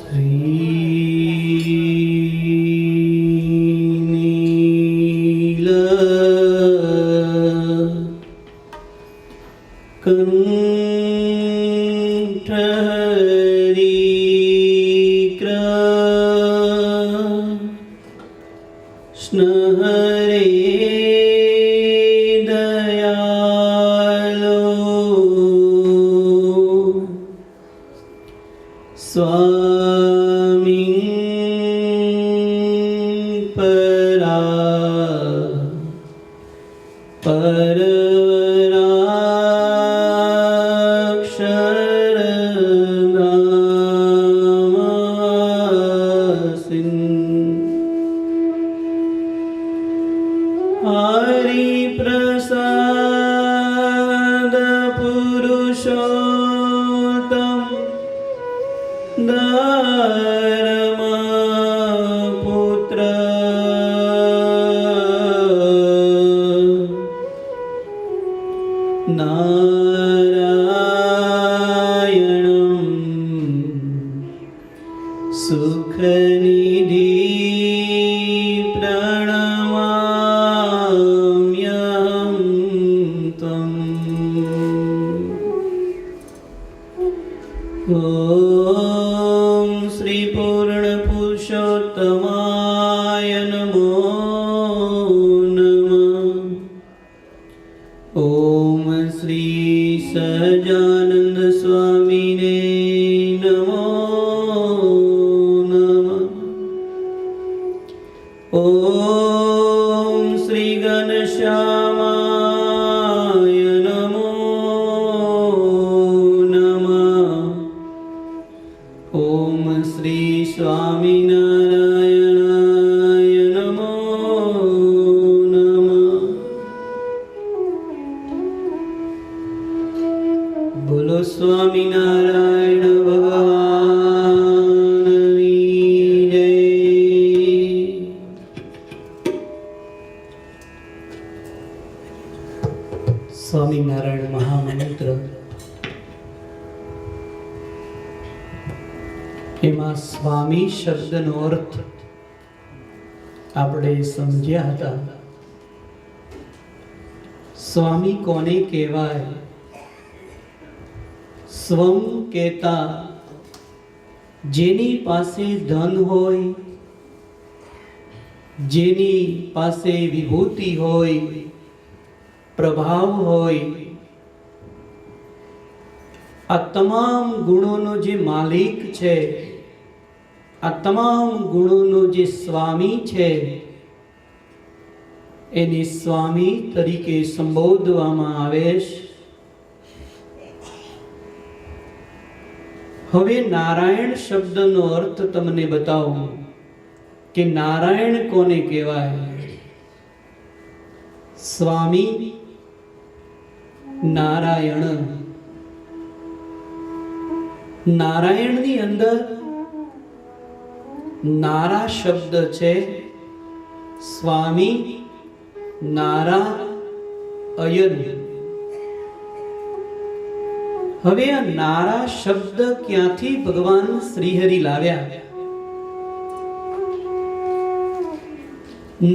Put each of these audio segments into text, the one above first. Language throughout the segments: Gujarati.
श्रीनील कंठ कृष्ण हरे दयालो स्वामी परा परवराक्षरनामासिन् हरिप्रसाद पुरुषोत्तम धर्मपुत्र नारायणं सुखनिधि प्रणमाम्यहं त्वम्। ॐ श्री पूर्णपुरुषोत्तमाय नमो नमः। ॐ श्री सहजानंद स्वामिने नमो नमः। ॐ श्री घनश्यामाय नमो नमः। ॐ श्री स्वामिनारायणाय नमो नमः। बोलो स्वामिनारायण भगवाननी जय। स्वामिनारायण महामंत्र એમાં સ્વામી શબ્દનો અર્થ આપણે સમજ્યા હતા। સ્વામી કોને કહેવાય? સ્વમ કહેતા જેની પાસે ધન હોય, જેની પાસે વિભૂતિ હોય, પ્રભાવ હોય, આ તમામ ગુણોનો જે માલિક છે, આ તમામ ગુણોનો જે સ્વામી છે, એને સ્વામી તરીકે સંબોધવામાં આવે છે। હવે નારાયણ શબ્દનો અર્થ તમને બતાવું કે નારાયણ કોને કહેવાય। સ્વામી નારાયણ, નારાયણની અંદર નારા શબ્દ છે, સ્વામી નારાયણ। હવે આ નારા શબ્દ ક્યાંથી ભગવાન શ્રીહરિ લાવ્યા?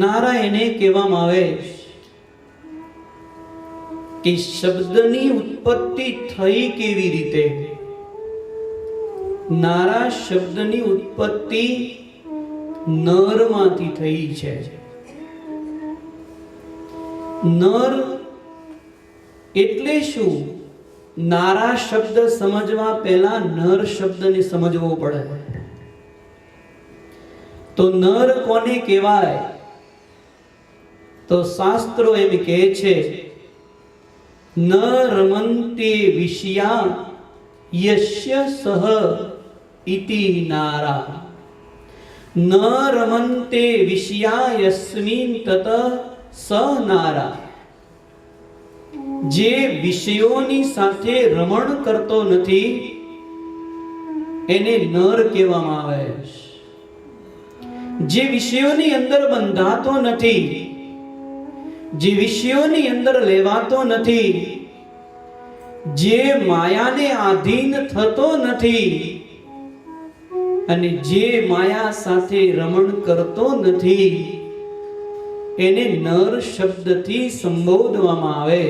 નારા એને કહેવામાં આવે કે શબ્દની ઉત્પત્તિ થઈ કેવી રીતે? નારા શબ્દની ઉત્પત્તિ નરમાંથી થઈ છે। નર એટલે શું? નારા શબ્દ સમજવા પહેલા નર શબ્દને સમજવો પડે। તો નર કોને કહેવાય? તો શાસ્ત્રો એમ કહે છે, ન રમંતે વિષયા યસ્ય સહ ઇતિ નારા। ન રમંતે વિષયા યસ્મિન તત સ નારા। જે વિષયોની સાથે રમણ કરતો નથી એને નર કહેવામાં આવે છે। જે વિષયોની અંદર બંધાતો નથી, જે વિષયોની અંદર લેવાતો નથી, જે માયાને આધીન થતો નથી, અને જે માયા સાથે રમણ કરતો નથી એને નર શબ્દથી સંબોધવામાં આવે.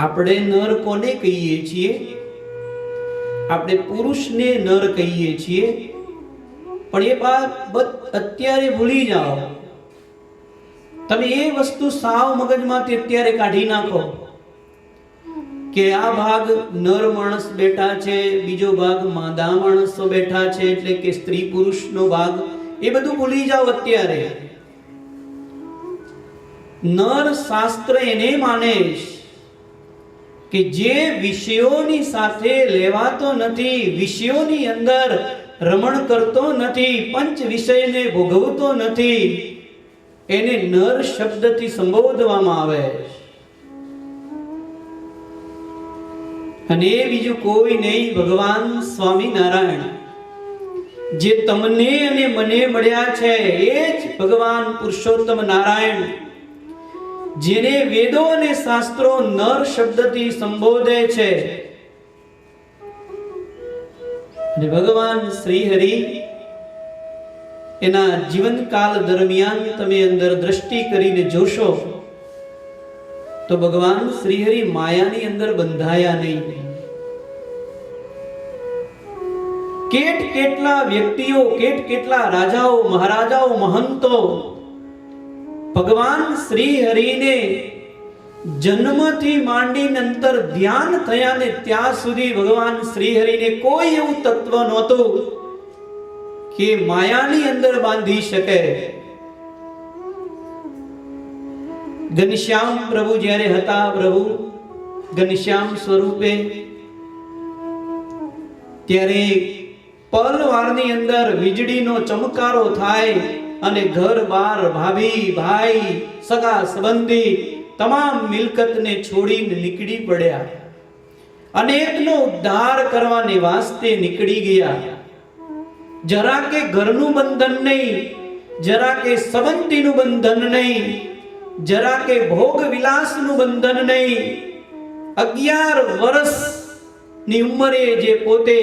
આપણે નર કોને કહીએ છીએ? આપણે પુરુષને નર કહીએ છીએ. પણ એ બાબત અત્યારે ભૂલી જાઓ. તમે એ વસ્તુ સાવ મગજમાંથી અત્યારે કાઢી નાખો કે આ ભાગ નર માણસ બેઠા છે, બીજો ભાગ માદા માણસો બેઠા છે, એટલે કે સ્ત્રી પુરુષનો ભાગ. એ બધું ભૂલી જાઓ અત્યારે. નર શાસ્ત્ર એને માને કે જે વિષયોની સાથે લેવાતો નથી, વિષયોની અંદર રમણ કરતો નથી, પંચ વિષયને ભોગવતો નથી, એને નર શબ્દથી સંબોધવામાં આવે. અને બીજું કોઈ નહીં, ભગવાન સ્વામિનારાયણ જે તમને અને મને મળ્યા છે એ જ ભગવાન પુરુષોત્તમ નારાયણ, જેને વેદો અને શાસ્ત્રો નર શબ્દથી સંબોધે છે. અને ભગવાન શ્રી હરિ એના જીવનકાળ દરમિયાન તમે અંદર દ્રષ્ટિ કરીને જોશો તો ભગવાન શ્રી હરિ માયાની અંદર બંધાયા નહીં. કેટલા વ્યક્તિઓ, કેટલા રાજાઓ, મહારાજાઓ, મહંતો ભગવાન શ્રી હરિને જન્મથી માંડીને અંતર ધ્યાન થયા ને ત્યાં સુધી ભગવાન શ્રી હરિને કોઈ એવું તત્વ નહોતું કે માયાની અંદર બાંધી શકે. ઘનશ્યામ પ્રભુ જ્યારે હતા, પ્રભુ ઘનશ્યામ સ્વરૂપે, ત્યારે પલવારની અંદર વીજળીનો ચમકારો થાય અને ઘર બાર, ભાભી, ભાઈ, સગા સંબંધી તમામ મિલકતને છોડીને નીકળી પડ્યા. અનેકનો ઉદ્ધાર કરવાને વાસ્તે નીકળી ગયા. જરા કે ઘરનું બંધન નહીં, જરા કે સંબંધીનું બંધન નહીં, જરા કે ભોગ વિલાસનું બંધન નહીં. 11 વર્ષની ઉંમરે જે પોતે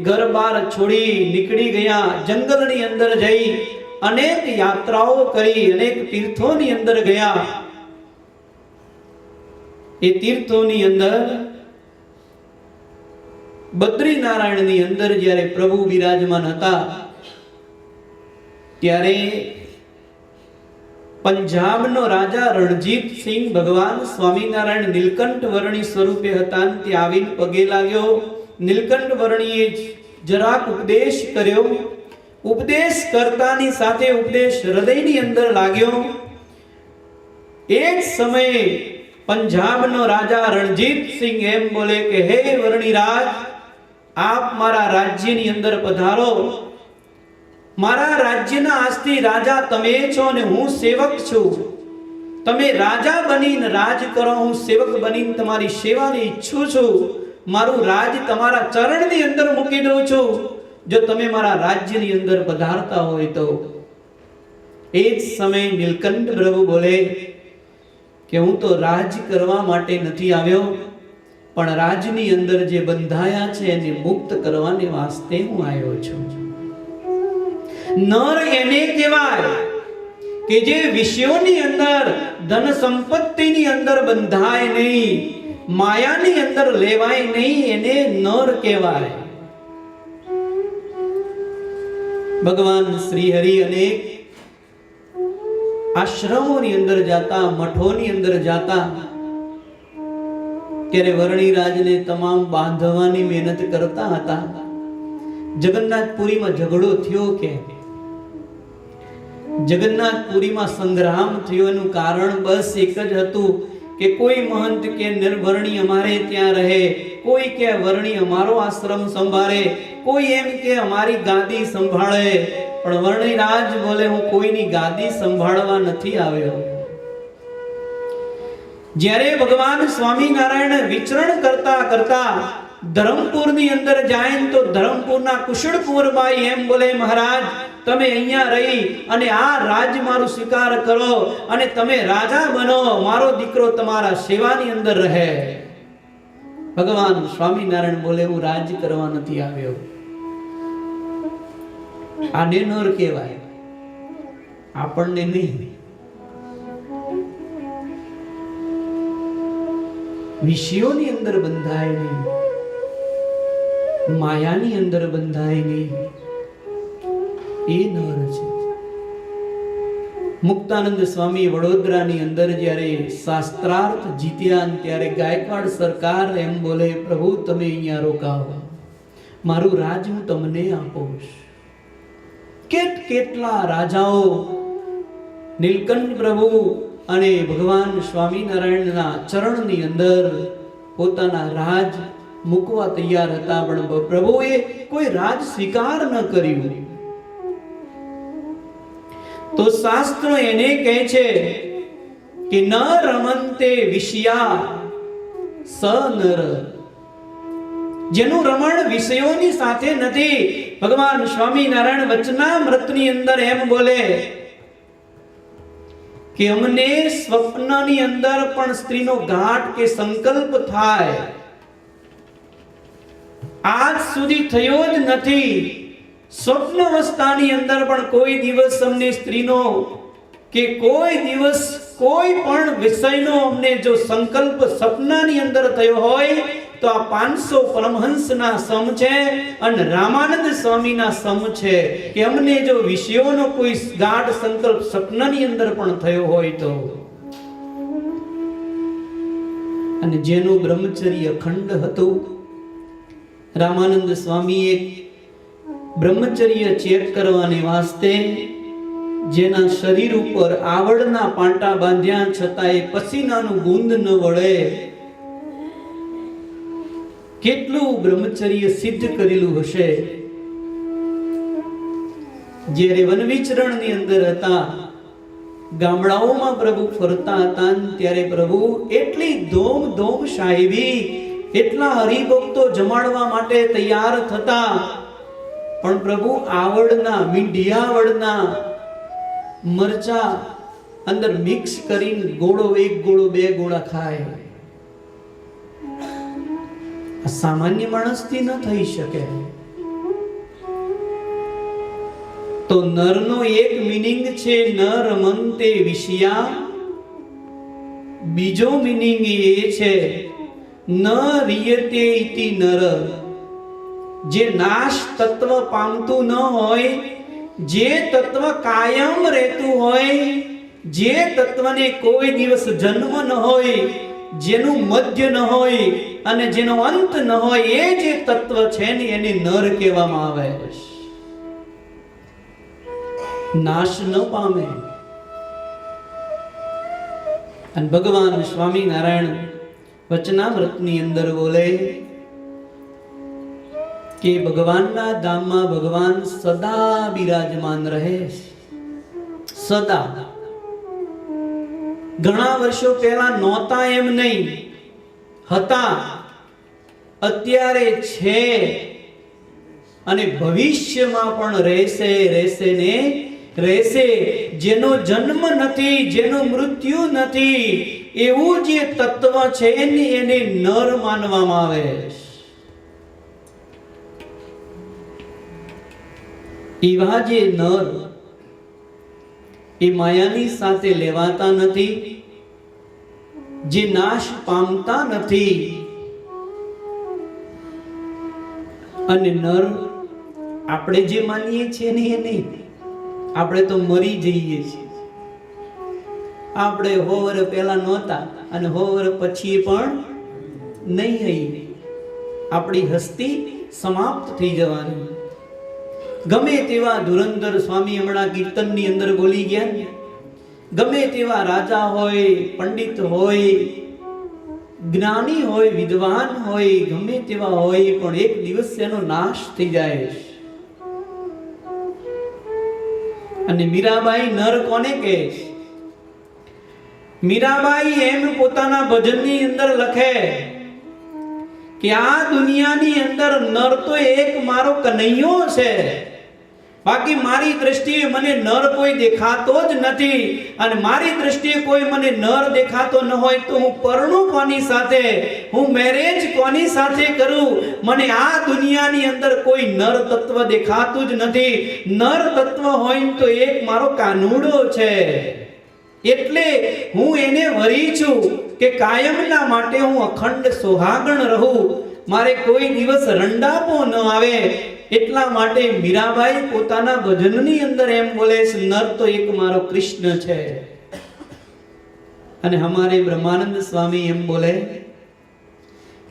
ઘર બાર છોડી નીકળી ગયા, જંગલની અંદર જઈ અનેક યાત્રાઓ કરી, અનેક તીર્થોની અંદર ગયા. એ તીર્થોની અંદર બદ્રીનારાયણની અંદર જ્યારે પ્રભુ બિરાજમાન હતા ત્યારે પંજાબનો રાજા રણજીત સિંહ ભગવાન સ્વામિનારાયણ નીલકંઠ વર્ણી સ્વરૂપે હતા. ત્યાં આવીને પગે લાગ્યો. નીલકંઠ વર્ણીએ જરાક ઉપદેશ કર્યો. ઉપદેશ કરતાની સાથે ઉપદેશ હૃદયની અંદર લાગ્યો. એ જ સમયે પંજાબનો રાજા રણજીત સિંહ એમ બોલે કે હે વર્ણીરાજ, આપ મારા રાજ્યની અંદર પધારો. મારા રાજ્યના આજથી રાજા તમે છો અને હું સેવક છું. તમે રાજા બનીને રાજ કરો, હું સેવક બનીને તમારી સેવાની ઈચ્છું છું. મારું રાજ તમારા ચરણની અંદર મૂકી દઉં છું, જો તમે મારા રાજ્યની અંદર પધારતા હોય તો. એ જ સમયે નીલકંઠ પ્રભુ બોલે કે હું તો રાજ કરવા માટે નથી આવ્યો, પણ રાજની અંદર જે બંધાયા છે એને મુક્ત કરવાને વાસ્તે હું આવ્યો છું. નર એને કહેવાય કે જે વિષયોની અંદર, ધન સંપત્તિની અંદર બંધાય નહીં, માયાની અંદર લેવાય નહીં, એને નર કહેવાય. ભગવાન શ્રી હરિ અનેક આશ્રમોની અંદર જાતા, મઠોની અંદર જાતા, ત્યારે વર્ણિરાજને તમામ બાંધવાની મહેનત કરતા હતા. જગન્નાથપુરીમાં ઝઘડો થયો કે જગન્નાથપુરીમાં સંગ્રામ થયો, એનું કારણ બસ એક જ હતું કે કોઈ મહંત કે વર્ણી અમારે ત્યાં રહે, કોઈ કે વર્ણી અમારો આશ્રમ સંભાળે, કોઈ એમ કે અમારી ગાદી સંભાળે. પણ વર્ણિરાજ બોલે હું કોઈની ગાદી સંભાળવા નથી આવ્યો. જ્યારે ભગવાન સ્વામિનારાયણ વિચરણ કરતા કરતા ધરમપુરની અંદર જાય તો ધરમપુરના કુશળપુરબાઈ એમ બોલે, મહારાજ તમે અહીંયા રહી અને આ રાજ મારું સ્વીકાર કરો અને તમે રાજા બનો, મારો દીકરો તમારા સેવાની અંદર રહે. ભગવાન સ્વામિનારાયણ બોલે, હું રાજ કરવા નથી આવ્યો. આને નર કહેવાય, આપણને નહીં. વિષયોની અંદર બંધાય નહીં, માયાની અંદર બંધાય નહીં, એ નર છે. મુક્તાનંદ સ્વામી વડોદરાની અંદર જ્યારે શાસ્ત્રાર્થ જીત્યા ત્યારે ગાયકવાડ સરકાર એમ બોલે, પ્રભુ તમે અહીંયા રોકાવો, મારું રાજ હું તમને આપું. કેટલા રાજાઓ નીલકંઠ પ્રભુ અને ભગવાન સ્વામિનારાયણના ચરણની અંદર પોતાના રાજ મૂકવા તૈયાર હતા, પણ પ્રભુએ કોઈ રાજ સ્વીકાર ન કર્યું. તો શાસ્ત્રો એને કહે છે કે ન રમંતે વિષયા સ નર, જેનું રમણ વિષયોની સાથે નથી. ભગવાન સ્વામિનારાયણ વચનામૃતની અંદર એમ બોલે કે અમને સ્વપ્નની અંદર પણ સ્ત્રીનો ઘાટ કે સંકલ્પ થાય, આજ સુધી થયો જ નથી. સ્વપ્ન અવસ્થાની અંદર પણ કોઈ દિવસ અમને સ્ત્રીનો કે કોઈ દિવસ કોઈ પણ વિષયનો અમને જો સંકલ્પ સપનાની અંદર થયો હોય તો આ 500 પરમહંસના સમ છે અને રામાનંદ સ્વામીના સમ છે કે અમને જો વિષયોનો કોઈ ગાઢ સંકલ્પ સપનાની અંદર પણ થયો હોય તો. અને જેનું બ્રહ્મચર્ય અખંડ હતું, રામાનંદ સ્વામીએ બ્રહ્મચર્ય ચેક કરવાને વાસ્તે જેના શરીર ઉપર આવડના પાંટા બાંધ્યા છતાં એ પસીનાનું બૂંદ ન વળે, કેટલું બ્રહ્મચર્ય સિદ્ધ કરેલું હશે. જ્યારે વન વિચરણની અંદર હતા, ગામડાઓમાં પ્રભુ ફરતા હતા, ત્યારે પ્રભુ એટલી ધોમ સાહેબી, એટલા હરિભક્તો જમાડવા માટે તૈયાર થતા, પણ પ્રભુ આવડના મીંઢિયાવડના મરચા અંદર મિક્સ કરીને ગોળો 1 ગોળો 2 ગોળા ખાય. આ સામાન્ય માણસથી ન થઈ શકે. તો નરનો એક મીનિંગ છે ન રમંતે વિષયા, બીજો મીનિંગ એ છે ન રિયતે ઇતિ નર, જે નાશ તત્વ પામતું ન હોય, જે તત્વ કાયમ રહેતું હોય, જે તત્વને કોઈ દિવસ જન્મ ન હોય, જેનું મધ્ય ન હોય અને જેનો અંત ન હોય, એ જે તત્વ છે ને એને નર કહેવામાં આવે. નાશ ન પામે. અને ભગવાન સ્વામિનારાયણ વચનામૃતની અંદર બોલે કે ભગવાનના ધામમાં ભગવાન સદા બિરાજમાન રહે. સદા. ઘણા વર્ષો પહેલા નહોતા એમ નહીં, હતા, અત્યારે છે અને ભવિષ્યમાં પણ રહેશે ને રહેશે. જેનો જન્મ નથી, જેનું મૃત્યુ નથી, એવું જે તત્વ છે એને નર માનવામાં આવે. એવા જે નર એ માયાની સાથે લેવાતા નથી, જે નાશ પામતા નથી. અને નર આપણે જે માનીએ છીએ ને એ નહીં. આપણે તો મરી જઈએ છીએ. આપણે 100 વર્ષ પહેલા નહોતા અને 100 વર્ષ પછી પણ નહીં. આપણી હસ્તી સમાપ્ત થઈ જવાની. ગમે તેવા ધુરંધર સ્વામી હમણાં કીર્તનની અંદર બોલી ગયા, ગમે તેવા રાજા હોય, પંડિત હોય, જ્ઞાની હોય, વિદ્વાન હોય, ગમે તેવા હોય, પણ એક દિવસ એનો નાશ થઈ જાય. અને મીરાબાઈ નર કોને કહે? મીરાબાઈ એમ પોતાના ભજનની અંદર લખે કે આ દુનિયાની અંદર નર તો એક મારો કનૈયો છે, બાકી મારી દ્રષ્ટિએ મને નર કોઈ દેખાતો જ નથી, અને મારી દ્રષ્ટિએ કોઈ મને નર દેખાતો ન હોય તો હું પરણું કોની સાથે, હું મેરેજ કોની સાથે કરું? મને આ દુનિયાની અંદર કોઈ નર તત્વ દેખાતું જ નથી. નર તત્વ હોય તો એક મારો કાનુડો છે, એટલે હું એને વરી છું કે કાયમના માટે હું અખંડ સોહાગણ રહું, મારે કોઈ દિવસ રંડાપો ન આવે. એટલા માટે મીરાબાઈ પોતાના ભજનની અંદર એમ બોલે છે, નર તો એક મારો કૃષ્ણ છે. અને હમારે બ્રહ્માનંદ સ્વામી એમ બોલે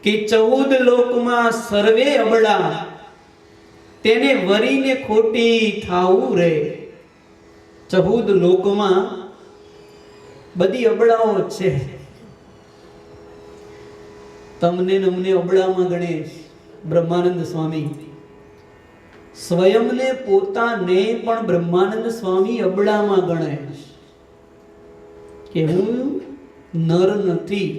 કે 14 લોકમાં સર્વે અબળા, તેને વરીને ખોટી થાવું રે. 14 લોકમાં બધી અબળાઓ છે, તમને અમને અબળામાં ગણેશ. બ્રહ્માનંદ સ્વામી સ્વયંને પોતાને પણ બ્રહ્માનંદ સ્વામી અબળામાં ગણે કે હું નર નથી.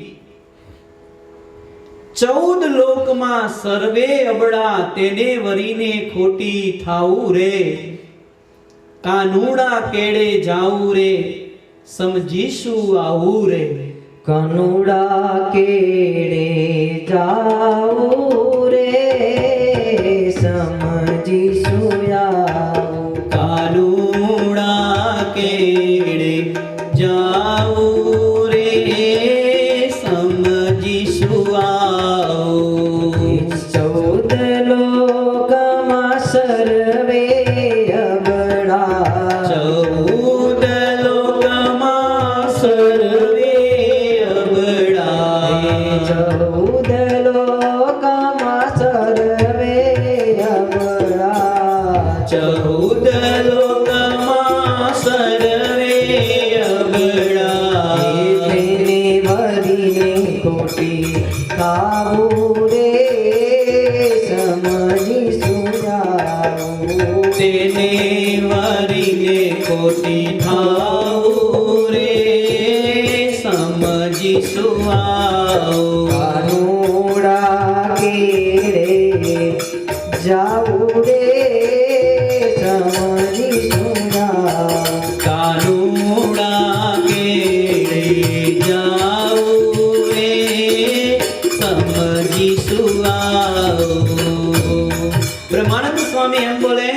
14 લોકમાં સર્વે અબળા, તેને વરીને ખોટી થાવું રે. કાનુડા કેડે જાવું રે, સમજીશું આવું રે. કાનુડા કેડે જાવું રે, સમજીશું આવું. કાનુડા કેડે જાવું રે, સમજીશું આવું. 14 લોકમાં સર્વે અબળા, 14 લોકમાં સર્વે અબળા. 14 લોકમાં સર્વે અબળા. 14 લોકમાં સર્વે અબળા. તેને વરીને ખોટી થાવું રે, સમજીશું આવું. તેને વરીને ખોટી થાવું રે, સમજીશું આવું. કાનુડા કેડે જાવું રે, સમજીશું આવું. કાનુડા કેડે જાવું રે, સમજીશું આવું. બ્રહ્માનંદ સ્વામી એમ બોલે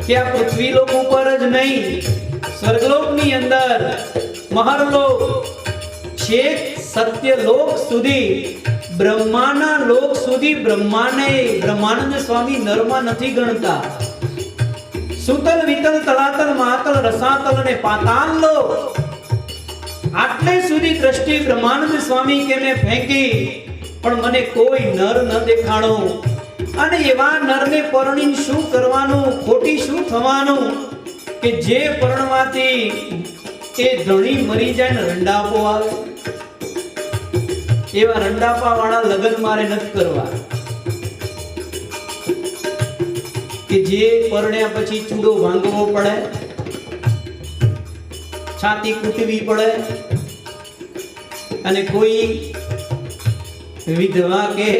કે આ પૃથ્વી લોક ઉપર જ નહીં, સ્વર્ગલોકની અંદર, મહરલોક, છેક સત્યલોક સુધી, બ્રહ્માના લોક સુધી બ્રહ્માને બ્રહ્માનંદ સ્વામી નરમાં નથી ગણતા. સુતલ વિતલ તલાતલ મહાતલ રસાતલ અને પાતાલ લોક, આટલે સુધી દ્રષ્ટિ બ્રહ્માનંદ સ્વામી કે મેં ફેંકી, પણ મને કોઈ નર ન દેખાણો. અને એવા નરને પરણીને શું કરવાનું, ખોટી શું થવાનું કે જે પરણવાથી એ ધણી મરી જાય ને રંડાપો આવે. એવા રંડાપા વાળા લગ્ન મારે નથી કરવા કે જે પરણ્યા પછી ચૂડો ભાંગવો પડે, છાતી કૂટવી પડે, અને કોઈ વિધવા કે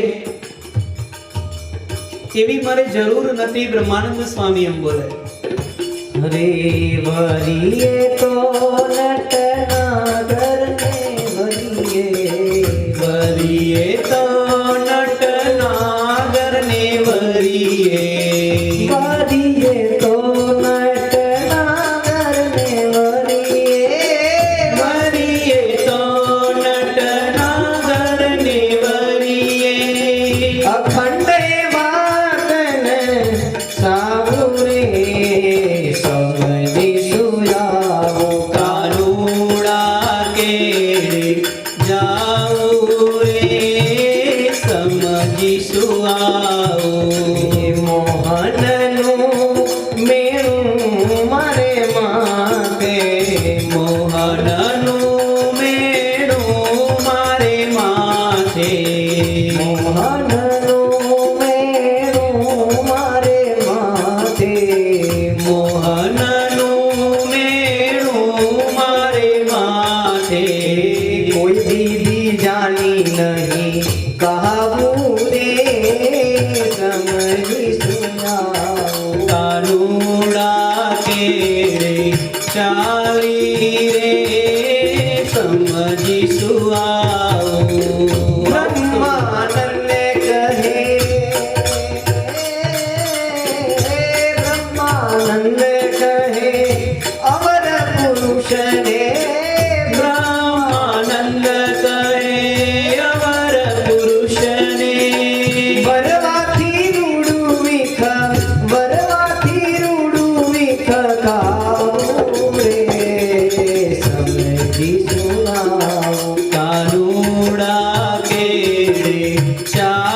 એવી મારે જરૂર નથી. બ્રહ્માનંદ સ્વામી એમ બોલે રે વરીએ તો નટનાગરને વરીએ, વરીએ તો નટનાગરને વરીએ. વરીએ તો નટનાગરને વરીએ, વરીએ તો નટનાગરને વરીએ. અખંડ વાતને સાવું રે, સમજીશું આવું. કાનુડા કેડે જાવું રે, સમજીશું આવું. મોહનનું મેળું મારે માથે, મોહનનું મેળું મારે માથે. મોહનનું મેળું મારે માથે. મોહનનું મેળું મારે માથે. કોઈ દીદી જાની નહીં કહાવું રે, સમજીશું આવું.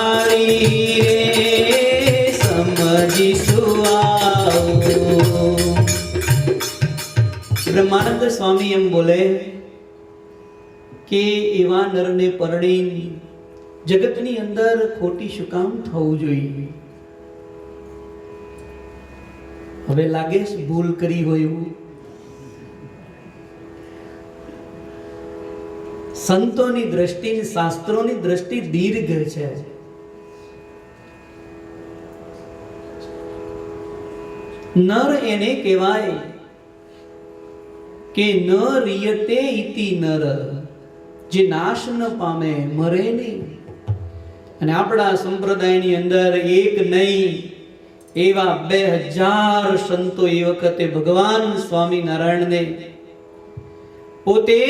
તારી રે સમજીશું આવો. બ્રહ્માનંદ સ્વામી એમ બોલે કે એવા નરને પરણી જગતની અંદર ખોટી શું કામ થવું જોઈએ? હવે લાગે છે ભૂલ કરી હોય એવું. સંતોની દ્રષ્ટિ, શાસ્ત્રોની દ્રષ્ટિ દીર્ઘ છે. નર એને કહેવાય કે ન રિયતે ઇતિ નર, જે નાશ ન પામે, મરે નહીં. અને આપણા સંપ્રદાયની અંદર એક નહીં એવા 2000 સંતો એ વખતે ભગવાન સ્વામિનારાયણને પોતે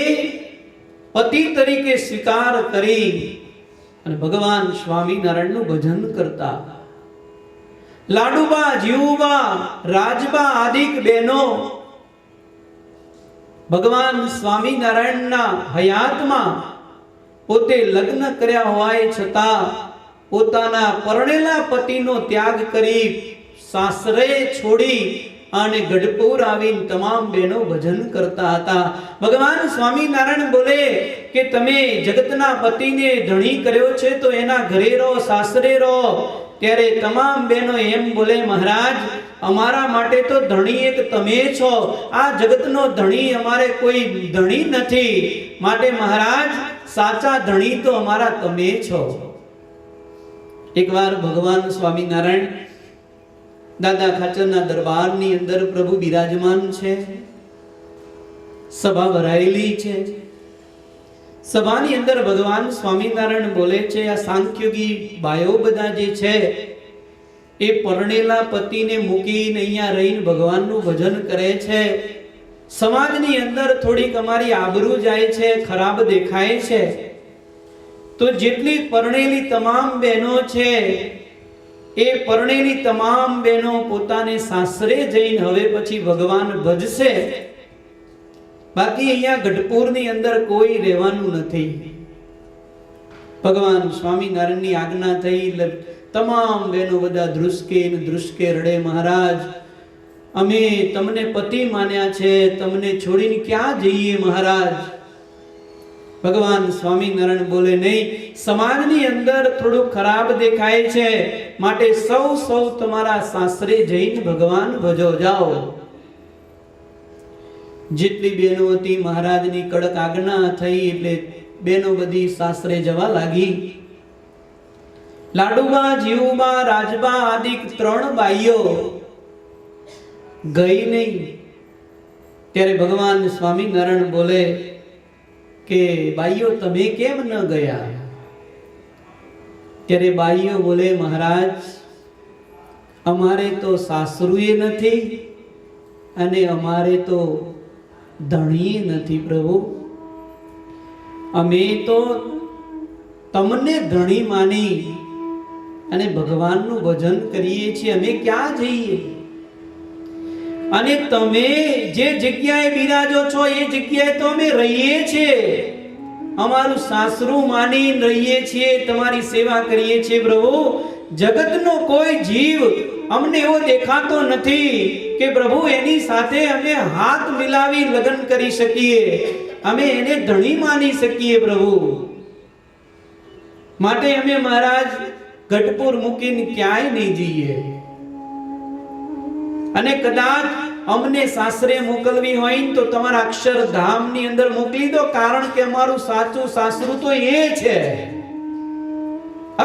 પતિ તરીકે સ્વીકાર કરી અને ભગવાન સ્વામિનારાયણનું ભજન કરતા. લાડુબા, જીવુબા, રાજબા આદિક બહેનો ભગવાન સ્વામિનારાયણના હયાતમાં પોતે લગ્ન કર્યા હોવાય છતાં પોતાના પરણેલા પતિનો ત્યાગ કરી સાસરે છોડી અને ગઢપુર આવીને તમામ બહેનો ભજન કરતા હતા. ભગવાન સ્વામિનારાયણ બોલે કે તમે જગતના પતિને ધણી કર્યો છે તો એના ઘરે રહો, સાસરે રહો. ત્યારે તમામ બહેનો એમ બોલે, મહારાજ અમારા માટે તો ધણી એક તમે છો, આ જગતનો ધણી અમારે કોઈ ધણી નથી, માટે મહારાજ સાચા ધણી તો અમારા તમે છો. એકવાર ભગવાન સ્વામિનારાયણ દાદા ખાચરના દરબારની અંદર પ્રભુ બિરાજમાન છે. સભા ભરાયેલી છે. સભાની અંદર ભગવાન સ્વામિનારાયણ બોલે છે, આ સાંખ્યોગી બાયો બધા જે છે એ પરણેલા પતિને મૂકીને અહીંયા રહીને ભગવાનનું ભજન કરે છે. સમાજની અંદર થોડીક અમારી આબરૂ જાય છે, ખરાબ દેખાય છે. તો જેટલી પરણેલી તમામ બહેનો છે એ પરણેલી તમામ બહેનો પોતાને સાસરે જઈને હવે પછી ભગવાન ભજશે. બાકી અહીંયા ગઢપુરની અંદર કોઈ રહેવાનું નથી. ભગવાન સ્વામિનારાયણની આજ્ઞા થઈ એટલે તમામ બહેનો બધા ધ્રુસકે રડે, મહારાજ અમે તમને પતિ માન્યા છે, તમને છોડીને ક્યાં જઈએ મહારાજ? ભગવાન સ્વામિનારાયણ બોલે, નહીં, સમાજની અંદર થોડું ખરાબ દેખાય છે, માટે સૌ તમારા સાસરે જઈને ભગવાન ભજો જાઓ. જેટલી બહેનો હતી મહારાજની કડક આજ્ઞા થઈ એટલે બહેનો બધી સાસરે જવા લાગી. લાડુબા, જીવુબા, રાજબા આદિક 3 બાઈઓ ગઈ નહીં. ત્યારે ભગવાન સ્વામિનારાયણ બોલે કે બાઈઓ તમે કેમ ન ગયા? ત્યારે બાઈઓ બોલે, મહારાજ અમારે તો સાસરુએ નથી અને અમારે તો ધણીએ નથી પ્રભુ. અમે તો તમને ધણી માની અને ભગવાનનું ભજન કરીએ છીએ, અમે ક્યાં જઈએ? અને તમે જે જગ્યાએ બિરાજો છો એ જગ્યાએ તો અમે રહીએ છીએ, અમારું સાસરું માની રહીએ છીએ, તમારી સેવા કરીએ છીએ પ્રભુ. જગતનો કોઈ જીવ અમને એવો દેખાતો નથી કે પ્રભુ એની સાથે અમે હાથ મિલાવી લગ્ન કરી શકીએ, અમે એને ધણી માની શકીએ પ્રભુ. માટે અમે મહારાજ ગઢપુર મૂકીને ક્યાંય નહીં જઈએ. અને કદાચ અમને સાસરે મોકલવી હોય તો તમારા અક્ષરધામની અંદર મોકલી દો, કારણ કે અમારું સાચું સાસરું તો એ છે.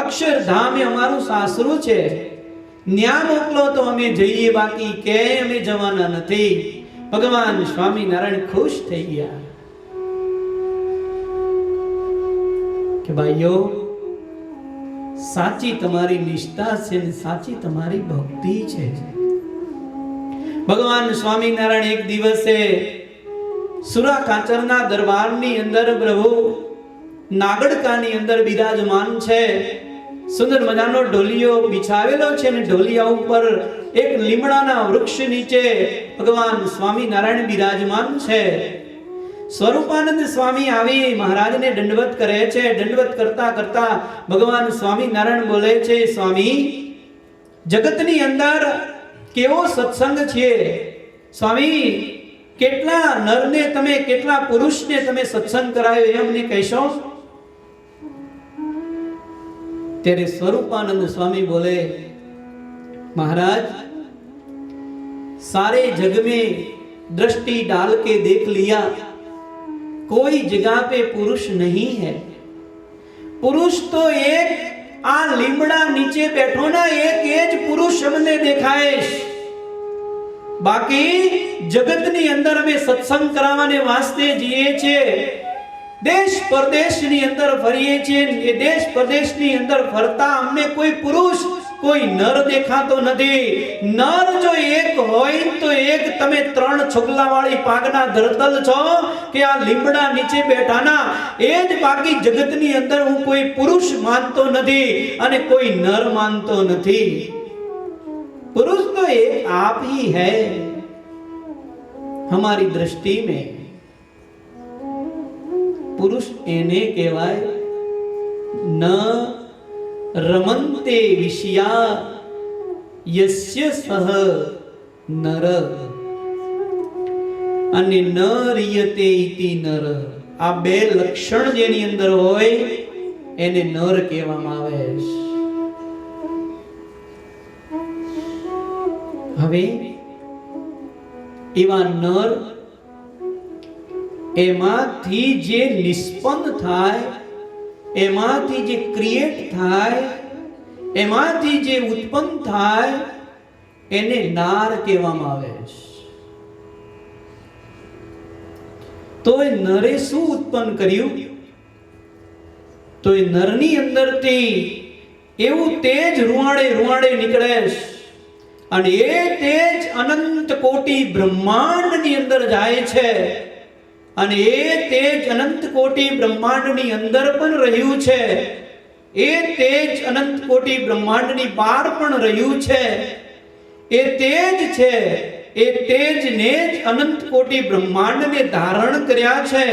અક્ષરધામ એ અમારું સાસરું છે. ન્યા મોકલો તો અમે જઈએ, બાકી કે અમે જવાના નથી. ભગવાન સ્વામિનારાયણ ખુશ થઈ ગયા કે ભાઈઓ સાચી તમારી નિષ્ઠા છે ને સાચી તમારી ભક્તિ છે. ભગવાન સ્વામિનારાયણ એક દિવસે સુરા કાચરના દરબારની અંદર પ્રભુ નાગડકાની અંદર બિરાજમાન છે. સુંદર મજાનો ઢોલિયો બિછાવેલો છે ને ઢોલિયા ઉપર એક લીમડાના વૃક્ષ નીચે ભગવાન સ્વામિનારાયણ બિરાજમાન છે. સ્વરૂપાનંદ સ્વામી આવી મહારાજને દંડવત કરે છે. દંડવત કરતા કરતા ભગવાન સ્વામિનારાયણ બોલે છે, સ્વામી, જગતની અંદર કેવો સત્સંગ છે સ્વામી, કેટલા નરને તમે, કેટલા પુરુષને તમે સત્સંગ કરાયો એ અમને કહેશો? ત્યારે સ્વરૂપાનંદ સ્વામી બોલે, महाराज, सारे जग में दृष्टि डाल के देख लिया, कोई जगह पे पुरुष नहीं है. पुरुष तो एक आ લીમડા નીચે બેઠો ના એક એ જ પુરુષ અમને દેખાય. બાકી જગતની અંદર અમે સત્સંગ કરાવવાને વાસ્તે જઈએ છીએ, દેશ પરદેશની અંદર ફરીએ છીએ. એ દેશ પરદેશની અંદર ફરતા અમને કોઈ પુરુષ, કોઈ નર દેખાતો નથી. નર જો એક હોય તો એક તમે 3 છોગલા વાળી પાગના ધરતલ છો કે આ લીમડા નીચે બેઠાના એ જ. બાકી જગતની અંદર હું કોઈ પુરુષ માનતો નથી અને કોઈ નર માનતો નથી. पुरुष तो एक आप ही है हमारी दृष्टि में. पुरुष एने कहेवाय न रमन्ते विषया यस्य सह नर અને ન રિયતે ઇતિ નર. આ બે લક્ષણ જેની અંદર હોય એને નર કહેવામાં આવે છે. હવે એવા નર એમાંથી જે નિષ્પન્ન થાય, એમાંથી જે ક્રિએટ થાય, એમાંથી જે ઉત્પન્ન થાય એને નાર કહેવામાં આવે છે. તો એ નરે શું ઉત્પન્ન કર્યું? તો એ નરની અંદરથી એવું તેજ રૂવાડે રૂવાડે નીકળે છે અને એ તેજ અનંત કોટી બ્રહ્માંડની અંદર જાય છે અને એ તેજ અનંત કોટી બ્રહ્માંડની અંદર પણ રહ્યું છે. એ તેજ અનંત કોટી બ્રહ્માંડની બહાર પણ રહ્યું છે. એ તેજ છે, એ તેજને જ અનંત કોટી બ્રહ્માંડને ધારણ કર્યા છે.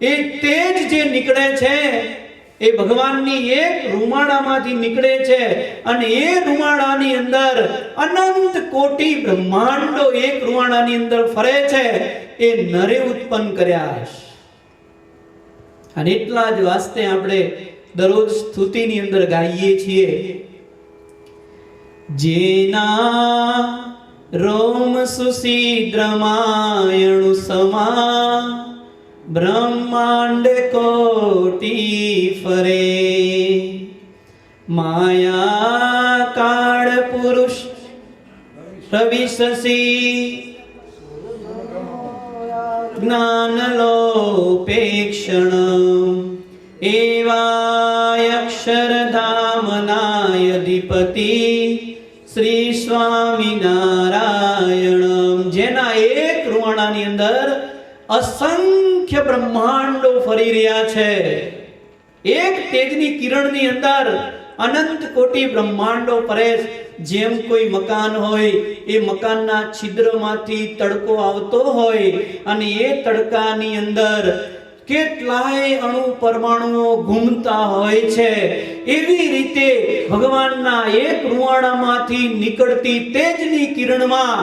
એ તેજ જે નીકળે છે એ ભગવાનની એક રૂમાડામાંથી નીકળે છે અને એ રૂમાડાની અંદર અનંત કોટી બ્રહ્માંડો એક રૂમાડાની અંદર ફરે છે. એ નરે ઉત્પન્ન કર્યા છે. અને એટલા જ વાસ્તે આપણે દરરોજ સ્તુતિની અંદર ગાઈએ છીએ, જેના રોમ સુશીદ્રમાયણુ સમા બ્રહ્માંડ કોટી ફરે, માયા કાળ પુરુષ રવિ શશી જ્ઞાન લોપેક્ષણ, એવાય અક્ષરધામનાય અધિપતિ શ્રી સ્વામિનારાયણ. જેના એક રૂવાણાની અંદર અસંખ્ય બ્રહ્માંડો ફરી રહ્યા છે. એક તેજની કિરણની અંદર અનંત કોટી બ્રહ્માંડો ફરે. જેમ કોઈ મકાન હોય, એ મકાનના છિદ્રમાંથી તડકો આવતો હોય અને એ તડકાની અંદર કેટલાય અણુ પરમાણુઓ ઘૂમતા હોય છે. એવી રીતે ભગવાનના એક રૂવાડામાંથી નીકળતી તેજની કિરણમાં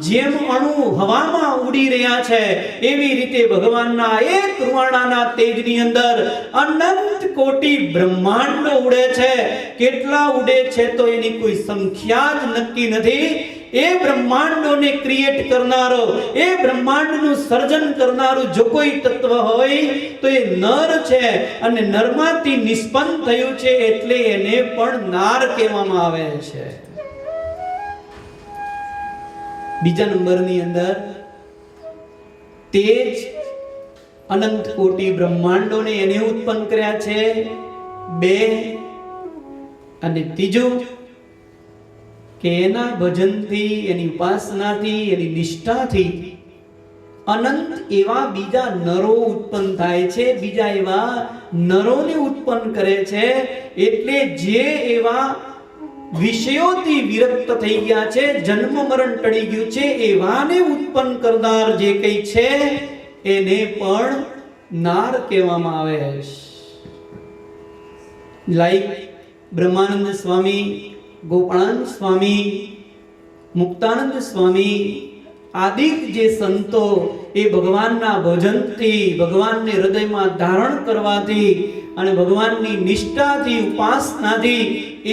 જેમ અણુ હવામાં ઉડી રહ્યા છે, એવી રીતે ભગવાનના એક રૂવાડાના તેજની અંદર અનંત કોટી બ્રહ્માંડો ઉડે છે. કેટલા ઉડે છે તો એની કોઈ સંખ્યા જ નક્કી નથી. એ બ્રહ્માંડોને ક્રિએટ કરનારો, એ બ્રહ્માંડનું સર્જન કરનારું જો કોઈ તત્વ હોય તો એ નર છે અને નરમાંથી નિષ્પન્ન થયું છે એટલે એને પણ નાર કહેવામાં આવે છે. બીજા નંબરની અંદર તેજ અનંત કોટી બ્રહ્માંડોને એને ઉત્પન્ન કર્યા છે, 2. અને ત્રીજું કે એના ભજનથી, એની ઉપાસનાથી, એની નિષ્ઠાથી અનંત એવા બીજા નરો ઉત્પન્ન થાય છે, બીજા એવા નરોને ઉત્પન્ન કરે છે. એટલે જે એવા વિષયોથી વિરક્ત થઈ ગયા છે, જન્મ મરણ ટળી ગયું છે, એવાને ઉત્પન્ન કરનાર જે કંઈ છે એને પણ નાર કહેવામાં આવે છે. લાઈક બ્રહ્માનંદ સ્વામી, ગોપાળાનંદ સ્વામી, મુક્તાનંદ સ્વામી આદિ જે સંતો એ ભગવાનના ભજનથી, ભગવાનને હૃદયમાં ધારણ કરવાથી અને ભગવાનની નિષ્ઠાથી, ઉપાસનાથી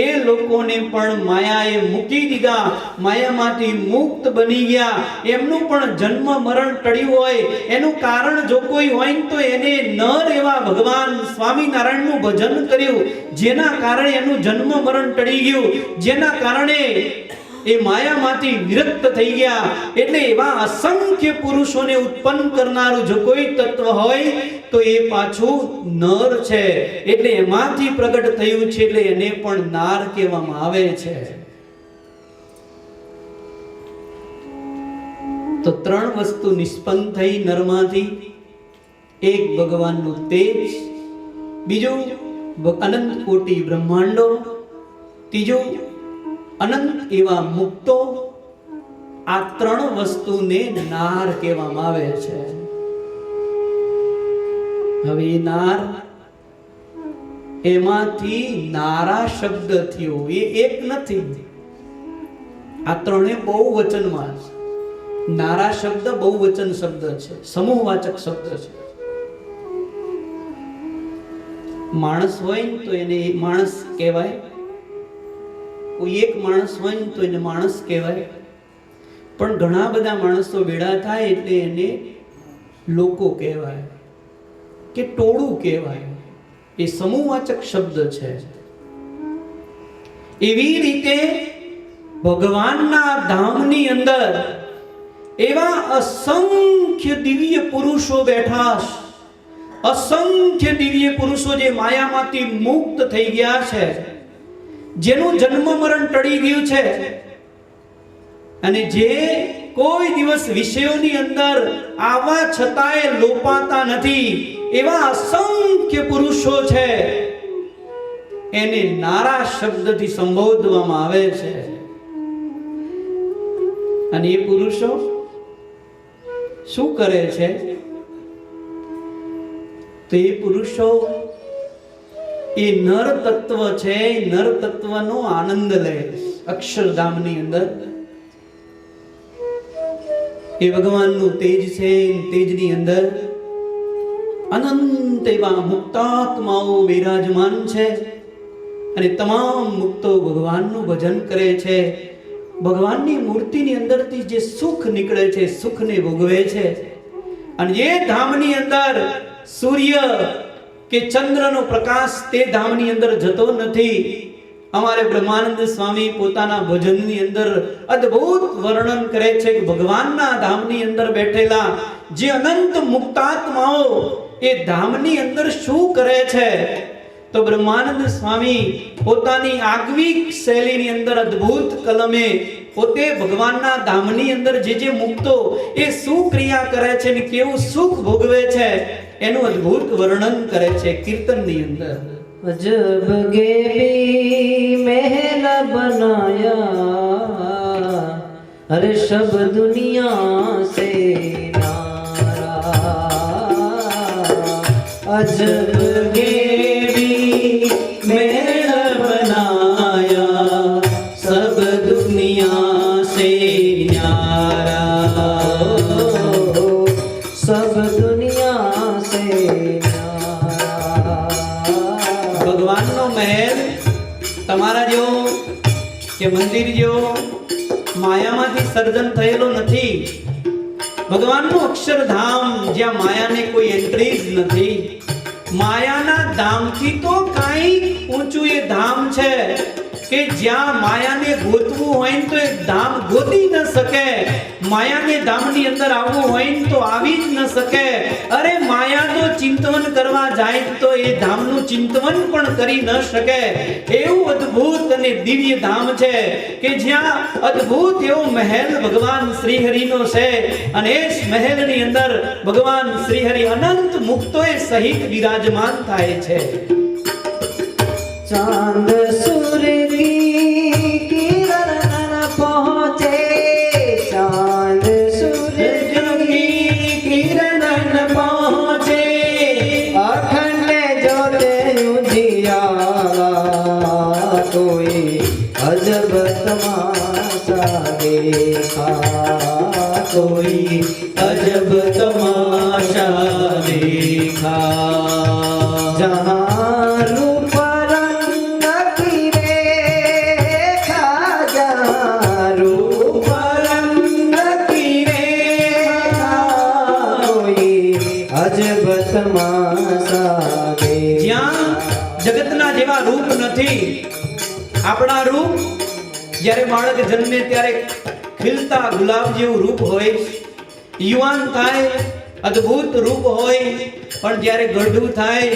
એ લોકોને પણ માયાએ મૂકી દીધા, માયામાંથી મુક્ત બની ગયા. એમનું પણ જન્મ મરણ ટળ્યું હોય એનું કારણ જો કોઈ હોય તો એને નર એવા ભગવાન સ્વામિનારાયણનું ભજન કર્યું, જેના કારણે એનું જન્મ મરણ ટળી ગયું, જેના કારણે એ માયામાંથી વિરક્ત થઈ ગયા. એટલે એવા અસંખ્ય પુરુષોને ઉત્પન્ન કરનારું જો કોઈ તત્વ હોય તો એ પાછું નર છે. એટલે એમાંથી પ્રગટ થયું છે, એટલે એને પણ નાર કહેવામાં આવે છે. તો ત્રણ વસ્તુ નિષ્પન્ન થઈ નરમાંથી. એક ભગવાનનું તેજ, બીજું અનંત કોટી બ્રહ્માંડો, ત્રીજું અનંત એવા મુક્તો. આ ત્રણ વસ્તુને નાર કહેવામાં આવે છે. હવે એ નાર, એમાંથી નારા શબ્દ થયો, એ એક નથી. આ ત્રણે બહુવચનમાં છે. નારા શબ્દ બહુવચન શબ્દ છે, સમૂહવાચક શબ્દ છે. માણસ હોય તો એને માણસ કહેવાય, કોઈ એક માણસ હોય તો એને માણસ કહેવાય. પણ ઘણા બધા માણસો ભેળા થાય એટલે એને લોકો કહેવાય કે ટોળું કહેવાય. એ સમૂહવાચક શબ્દ છે. એવી રીતે ભગવાનના ધામની અંદર એવા અસંખ્ય દિવ્ય પુરુષો બેઠા છે. અસંખ્ય દિવ્ય પુરુષો જે માયામાંથી મુક્ત થઈ ગયા છે, જેનું જન્મ મરણ ટળી ગયું છે અને જે કોઈ દિવસ વિષયોની અંદર આવા છતાંય લોપાતા નથી, એવા અસંખ્ય પુરુષો છે. એને નારા શબ્દથી સંબોધવામાં આવે છે. અને એ પુરુષો શું કરે છે? તો એ પુરુષો એ નર તત્વ છે, નર તત્વનો આનંદ લે. અક્ષરધામની અંદર એ ભગવાનનું તેજ છે. તેજની અંદર અનંત એવા મુક્તાત્માઓ બિરાજમાન છે અને તમામ મુક્તો ભગવાનનું ભજન કરે છે. ભગવાનની મૂર્તિની અંદરથી જે સુખ નીકળે છે, સુખને ભોગવે છે. અને એ ધામની અંદર સૂર્ય કે ચંદ્રનો પ્રકાશ તે ધામની અંદર જતો નથી. અમારે બ્રહ્માનંદ સ્વામી પોતાના ભજનની અંદર અદ્ભુત વર્ણન કરે છે કે ભગવાનના ધામની અંદર બેઠેલા જે અનંત મુક્તાત્માઓ એ ધામની અંદર શું કરે છે? તો બ્રહ્માનંદ સ્વામી પોતાની આગવી શૈલીની અંદર અદ્ભુત કલમે પોતે ભગવાનના ધામની અંદર જે મુક્તો એ શું ક્રિયા કરે છે ને કેવું સુખ ભોગવે છે એનું અદ્ભુત વર્ણન કરે છે કીર્તનની અંદર. अजब गेली महल बनाया, अरे सब दुनिया से नारा. अजब गेली महल बनाया, सब दुनिया से न्यारा. सब दुनिया से ભગવાનનો મહેલ તમારા જેવો કે મંદિર જેવો માયામાંથી સર્જન થયેલો નથી. ભગવાનનું અક્ષરધામ જ્યાં માયાને કોઈ એન્ટ્રી જ નથી. માયાના ધામથી તો કાંઈ ઊંચું એ ધામ છે કે જ્યાં માયાને ગોતવું હોય તો એ ધામ ગોતી ન શકે. માયાને ધામની અંદર આવવું હોય તો આવી જ ન શકે. અરે માયા તો ચિંતવન કરવા જાય તો એ ધામનું ચિંતવન પણ કરી ન શકે. એવું અદ્ભુત અને દિવ્ય ધામ છે કે જ્યાં અદ્ભુત એવો મહેલ ભગવાન શ્રી હરિનો છે અને એ મહેલની અંદર ભગવાન શ્રી હરિ અનંત મુક્તોએ સહિત વિરાજમાન થાય છે. चांद सूर्य की किरण पहुँचे, चांद सूर्य की किरण अजब तमाशा देखा, कोई अजब तमाशा देखा। जहाँ रूप रंग की रेखा, जहाँ रूप रंग की रेखा, कोई अजब तमाशा देखा। જ્યાં જગતના જેવા રૂપ નથી, આપણા રૂપ જ્યારે બાળક જન્મે ત્યારે ખીલતા ગુલાબ જેવું રૂપ હોય, યુવાન થાય અદ્ભુત રૂપ હોય, પણ જ્યારે ગરડું થાય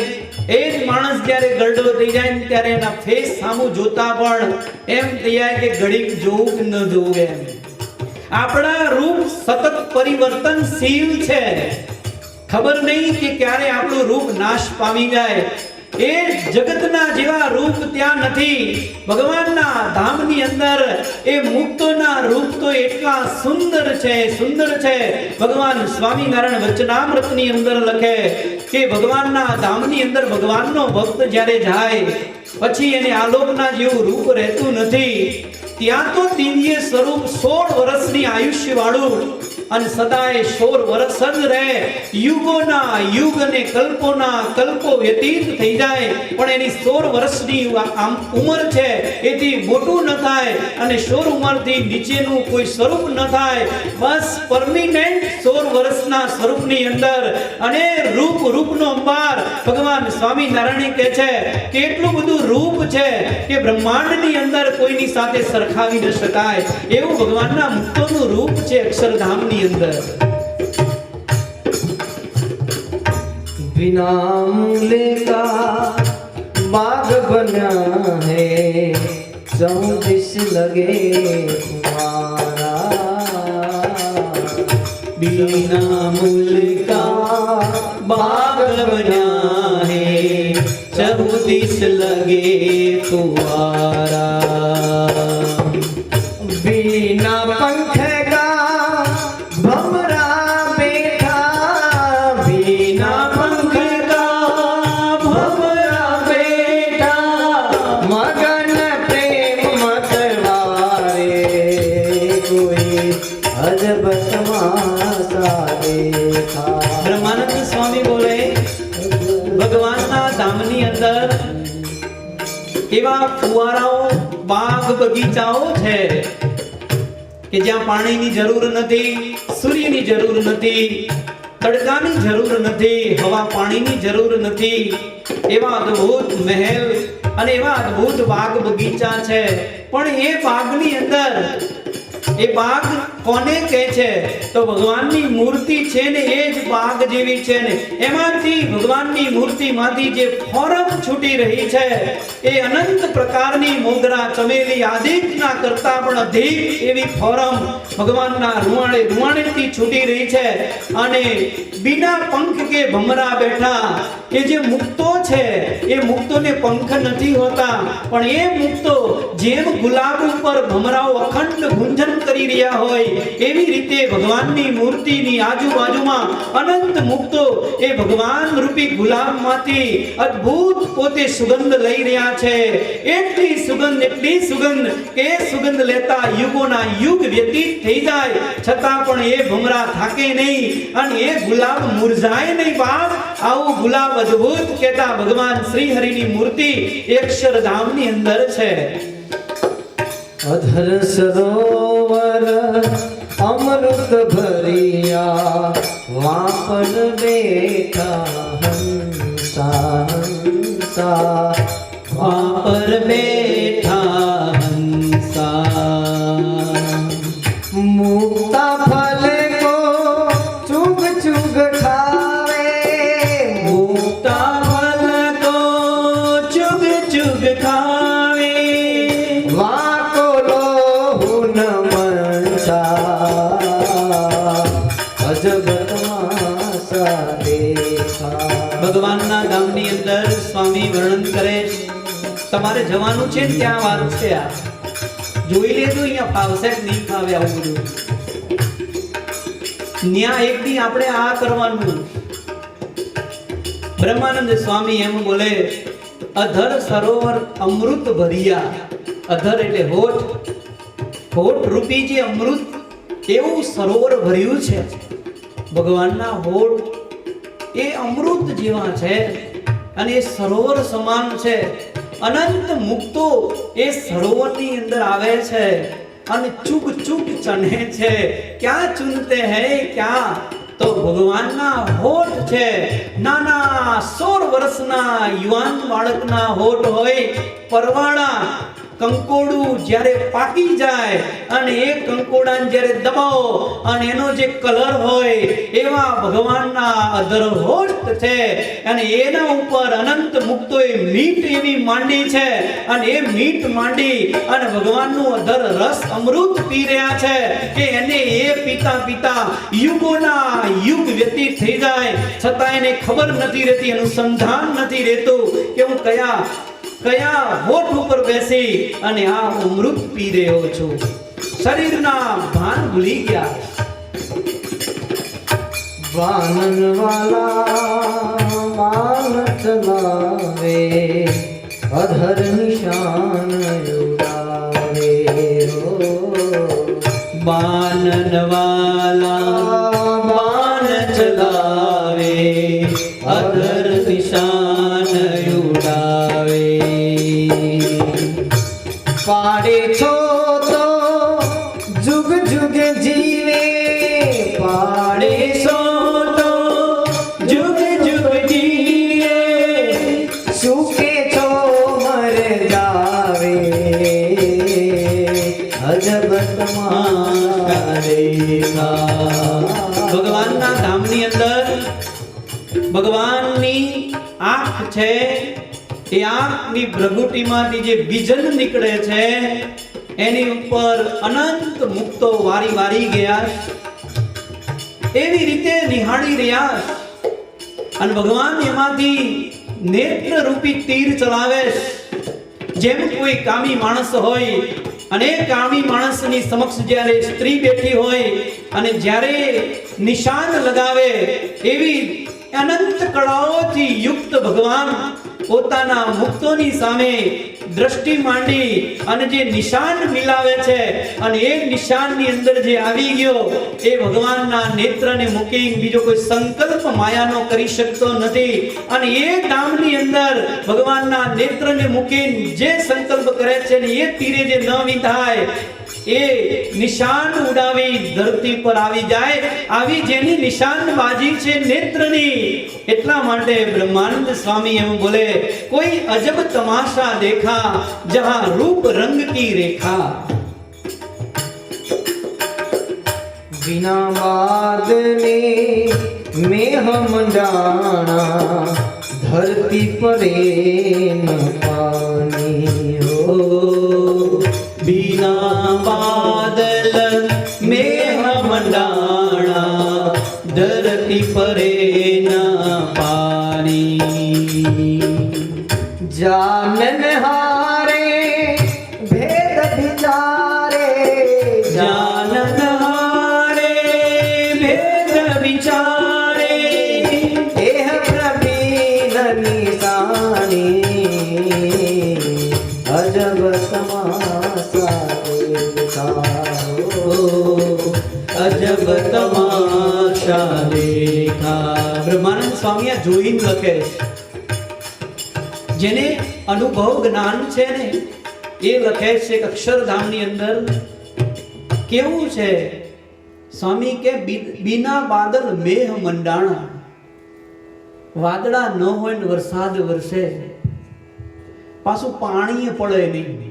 એ જ માણસ જ્યારે ગરડો થઈ જાય ને ત્યારે એના ફેસ સામું જોતા પણ એમ થઈ જાય કે ઘડીક જોવું કે ન જોવું એમ. આપણા રૂપ સતત પરિવર્તનશીલ છે, ખબર નહીં કે ક્યારે આપણું રૂપ નાશ પામી જાય. એ જગતના જેવા રૂપ ત્યાં નથી. ભગવાનના ધામની અંદર એ મુક્તોના રૂપ તો એટલા સુંદર છે, સુંદર છે. ભગવાન સ્વામિનારાયણ વચનામૃતની અંદર લખે કે ભગવાનના ધામની અંદર ભગવાનનો ભક્ત જ્યારે જાય પછી એને આલોકના જેવું રૂપ રહેતું નથી. ત્યાં તો દિવ્ય સ્વરૂપ 16 વર્ષની આયુષ્ય વાળું અને સદાય 16 વર્ષ જ રહે. યુગોના યુગ અને કલ્પોના કલ્પો વ્યતીત થઈ જાય પણ એની 16 વર્ષની આમ ઉંમર છે એથી મોટું ન થાય અને 16 ઉંમરથી નીચેનું કોઈ સ્વરૂપ ન થાય. બસ પરમિનન્ટ 16 વર્ષના સ્વરૂપની અંદર અને રૂપનો અંબાર ભગવાન સ્વામિનારાયણ કહે છે કે એટલું બધું રૂપ છે કે બ્રહ્માંડની અંદર કોઈની સાથે સરખાવી ન શકાય એવું ભગવાનના મુક્તોનું રૂપ છે અક્ષરધામની અંદર. बिना मूल्य का बाग बना है, चौदिस लगे तुम्हारा। बिना मूल्य का बाग बना है, चौदिस लगे तुम्हारा। बिना पंख का भमरा बैठा, बिना पंख का भमरा बैठा, मगन प्रेम मतवारे, कोई अजब तमाशा देखा। ब्रह्मानंद स्वामी बोले ભગવાનના ધામની અંદર એવા ફુવારાઓ બાગ બગીચાઓ છે કે જ્યાં પાણીની જરૂર નથી, સૂર્યની જરૂર નથી, તડકાની જરૂર નથી, હવા પાણીની જરૂર નથી. એવા અદ્ભુત મહેલ અને એવા અદ્ભુત બાગ બગીચા છે. પણ એ બાગની અંદર એ બાગ કોને કહે છે તો ભગવાનની મૂર્તિ છે ને એ જ બાગ જેવી છે ને એમાંથી ભગવાનની મૂર્તિમાંથી જે ફોરમ છૂટી રહી છે એ અનંત પ્રકારની મોગરા ચમેલી આદિકના કરતા પણ અધિક એવી ફોરમ ભગવાનના રૂવાણેથી છૂટી રહી છે. અને બિના પંખ કે ભમરા બેઠા કે જે મુક્તો છે એ મુક્તોને પંખ નથી હોતા પણ એ મુક્તો જેમ ગુલાબ ઉપર ભમરાઓ અખંડ ગુંજન કરી રહ્યા હોય એવી રીતે ભગવાનની મૂર્તિની આજુબાજુમાં અનંત મુક્તો એ ભગવાન રૂપી ગુલાબમાંથી અદ્ભુત પોતે સુગંધ લઈ રહ્યા છે. એટલી સુગંધ કે સુગંધ લેતા યુગોના યુગ વ્યતીત થઈ જાય છતાં પણ એ ભમરા થાકે નહીં અને એ ગુલાબ મુરઝાય નહીં. બાપ આવું ગુલાબ અદ્ભુત કહેતા ભગવાન શ્રી હરિની મૂર્તિ અક્ષરધામની અંદર છે. अधर सरोवर अमृत भरिया, वहाँ पर बैठा हंसा हंसा, वहाँ पर बैठा हंसा, मुक्ता फल को चुग चुग खावे, मुक्ता फल को चुग चुग खावे, अजब तमाशा देखा. ભગવાનના ધામની અંદર સ્વામી વર્ણન કરે તમારે જવાનું છે ને ત્યાં વાત છે આ જોઈ લેજો અહીંયા ફાવશે કે નહીં ફાવે આવું બધું ન્યા એક દી આપણે આ કરવાનું. બ્રહ્માનંદ સ્વામી એમ બોલે અધર સરોવર અમૃત ભરિયા અધર એટલે હોઠ, હોઠ રૂપી જે અમૃત એવું સરોવર ભર્યું છે. ભગવાનના હોઠ એ અમૃત જેવા છે અને એ સરોવર સમાન છે. અનંત મુક્તો એ સરોવરની અંદર આવે છે અને ચુગ ચુગ ચને છે. ક્યાં ચૂનતે હૈ ક્યાં? તો ભગવાનના હોઠ છે. નાના 16 વર્ષના યુવાન બાળકના હોઠ હોય પરવાળા. કંકોડું જ્યારે પાકી જાય અને એ કંકોડાને જ્યારે દબાવો અને એનો જે કલર હોય એવા ભગવાનના અધર હોઠ છે અને એના ઉપર અનંત મુક્તોએ મીઠ એવી માંડી છે અને એ મીઠ માંડી અને ભગવાનનું અધર રસ અમૃત પી રહ્યા છે કે એને એ પીતા પીતા યુગોના યુગ વ્યતીત થઈ જાય છતાં એને ખબર નથી રહેતી, એનું સંધાન નથી રહેતું કે હું કયા હોઠ ઉપર બેસી અને આ અમૃત પી રહ્યો છું. શરીરના ભાન ભૂલી ગયા. વાનન વાલા બાન ચલાવે, અધર નિશાન ઉડાવે. બાનન વાલા બાન ચલાવે, અધર નિશાન ઉડાવે. પાડે છો તો જુગ જુગ જીવે, પાડે સો તો જુગ જુગ જીવે, સુકે છો મર જાવે. અજબ તમારા દેખા. ભગવાનના ધામની અંદર ભગવાનની આંખ છે. એ આંખની ભ્રગુટીમાંથી જે વિજન નીકળે છે એની ઉપર અનંત મુક્તો વારી વારી ગયા. એવી રીતે નિહાળી રહ્યા અને ભગવાન એમાંથી નેત્ર રૂપી તીર ચલાવે. જેમ કોઈ કામી માણસ હોય અને કામી માણસની સમક્ષ જ્યારે સ્ત્રી બેઠી હોય અને જ્યારે નિશાન લગાવે એવી અનંત કળાઓથી યુક્ત ભગવાન પોતાના મુક્તોની સામે દ્રષ્ટિ માંડી અને જે નિશાન મિલાવે છે અને એ નિશાનની અંદર જે આવી ગયો એ ભગવાનના નેત્રને મૂકી બીજો કોઈ સંકલ્પ માયાનો કરી શકતો નથી. અને એ ધામની અંદર ભગવાનના નેત્રને મૂકી જે સંકલ્પ કરે છે ને એ તીરે જે ન વિંધાય એ નિશાન ઉડાવી ધરતી પર આવી જાય. આવી જેની નિશાન બાજી છે નેત્રની. એટલા માટે બ્રહ્માનંદ સ્વામી એમ બોલે, કોઈ અજબ તમાશા દેખા જહાં રૂપ રંગ કી રેખા. बिना बादले मेह मंडाना, धरती परे न पानी हो. बिना बादल मेह मंडाणा, धरती परे न पानी. जानन हारे भेद विचारे, जानन हारे भेद विचारे. एह प्रवीण निशानी, अजब तमाशा देखा. અજબ તમાશા દેખા. બ્રહ્માનંદ સ્વામી આ જોઈને લખે છે. જેને અનુભવ જ્ઞાન છે ને એ લખે છે કે અક્ષરધામની અંદર કેવું છે. સ્વામી કે બીના બાદલ મેહ મંડાણા, વાદળા ન હોય ને વરસાદ વરસે, પાછું પાણી પડે નહીં.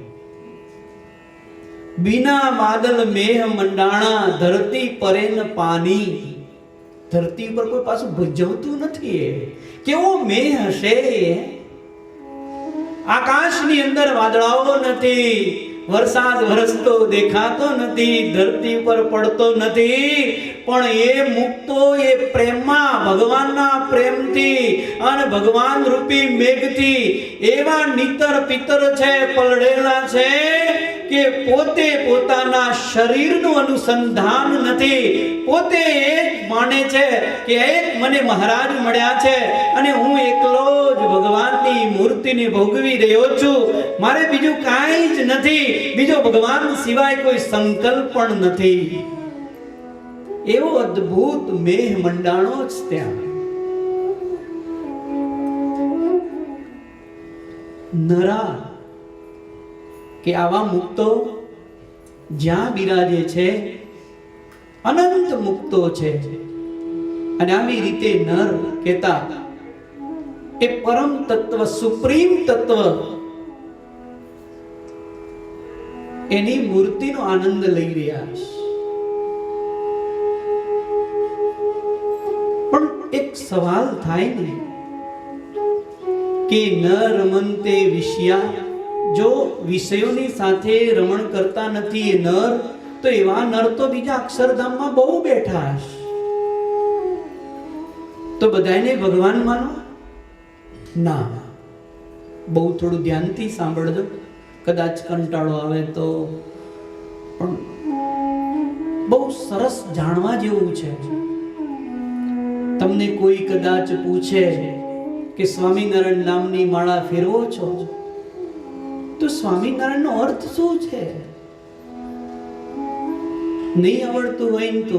बिना बादल मेह मंडाणा, धरती परे न पानी. धरती पर कोई पाછું ભજવતું નથી. કેવો મેહ હશે. આકાશની અંદર વાદળાઓ નથી, વરસાદ વરસતો દેખાતો નથી, ધરતી પર પડતો નથી, પણ એ મુક્તો એ પ્રેમમાં ભગવાનના પ્રેમથી અને ભગવાન રૂપી મેઘથી એવા નિતર પિતર છે, પલળેલા છે કે પોતે પોતાના શરીરનું અનુસંધાન નથી. પોતે એ જ માને છે કે એક મને મહારાજ મળ્યા છે અને હું એકલો જ ભગવાનની મૂર્તિને ભોગવી રહ્યો છું. મારે બીજું કાંઈ જ નથી, બીજો ભગવાન સિવાય કોઈ સંકલ્પ પણ નથી. એવો અદ્ભુત મેહ મંડાણો જ ત્યાં. નરા કે આવા મુક્તો જ્યાં બિરાજે છે, અનંત મુક્તો છે. અને આવી રીતે નર કહેતા એ પરમ તત્વ, સુપ્રીમ તત્વ, એની મૂર્તિનો આનંદ લઈ રહ્યા છે. પણ એક સવાલ થાય ને કે ન રમંતે વિષયા, જો વિષયોની સાથે રમણ કરતા નથી એ નર, તો એવા નર તો બીજા અક્ષરધામમાં બહુ બેઠા હશે. તો બધાને ભગવાન માનો? ના. બહુ થોડું ધ્યાનથી સાંભળજો, કદાચ કંટાળો આવે તો. પણ બહુ સરસ જાણવા જેવું છે. તમને કોઈ કદાચ પૂછે કે સ્વામિનારાયણ નામની માળા ફેરવો છો, તો સ્વામિનારાયણનો અર્થ શું છે? નહીં આવડતું હોય ને તો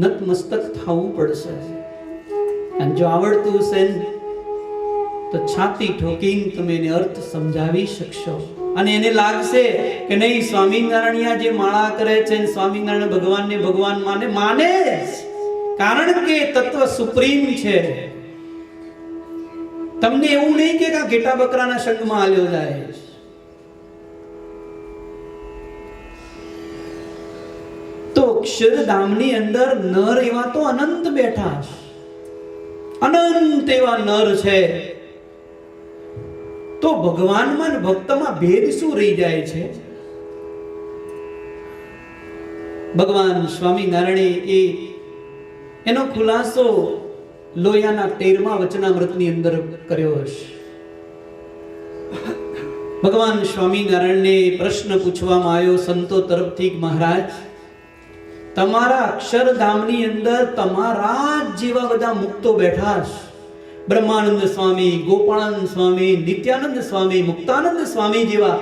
નતમસ્તક થવું પડશે. અને જો આવડતું હશે તો છાતી ઠોકીને તમે એને અર્થ સમજાવી શકશો. અને એને લાગશે કે નહીં, સ્વામિનારાયણ જે માળા કરે છે, સ્વામિનારાયણ ભગવાનને ભગવાન માને જ. કારણ કે તત્વ સુપ્રીમ છે. તમને એવું નહીં કે ઘેટા બકરાના સંગમાં હાલ્યો જાય. તો અક્ષરધામની અંદર નર એવા તો અનંત બેઠા છે. અનંત એવા નર છે. તો ભગવાનમાં ને ભક્તમાં ભેદ શું રહી જાય છે? ભગવાન સ્વામિનારાયણે એનો ખુલાસો લોયાના 13મા વચનામૃતની અંદર કર્યો હશે. ભગવાન સ્વામિનારાયણને પ્રશ્ન પૂછવામાં આવ્યો સંતો તરફથી, મહારાજ, તમારા અક્ષરધામની અંદર તમારા જેવા બધા મુક્તો બેઠા છે. બ્રહ્માનંદ સ્વામી, ગોપાળાનંદ સ્વામી, નિત્યાનંદ સ્વામી, મુક્તાનંદ સ્વામી જેવા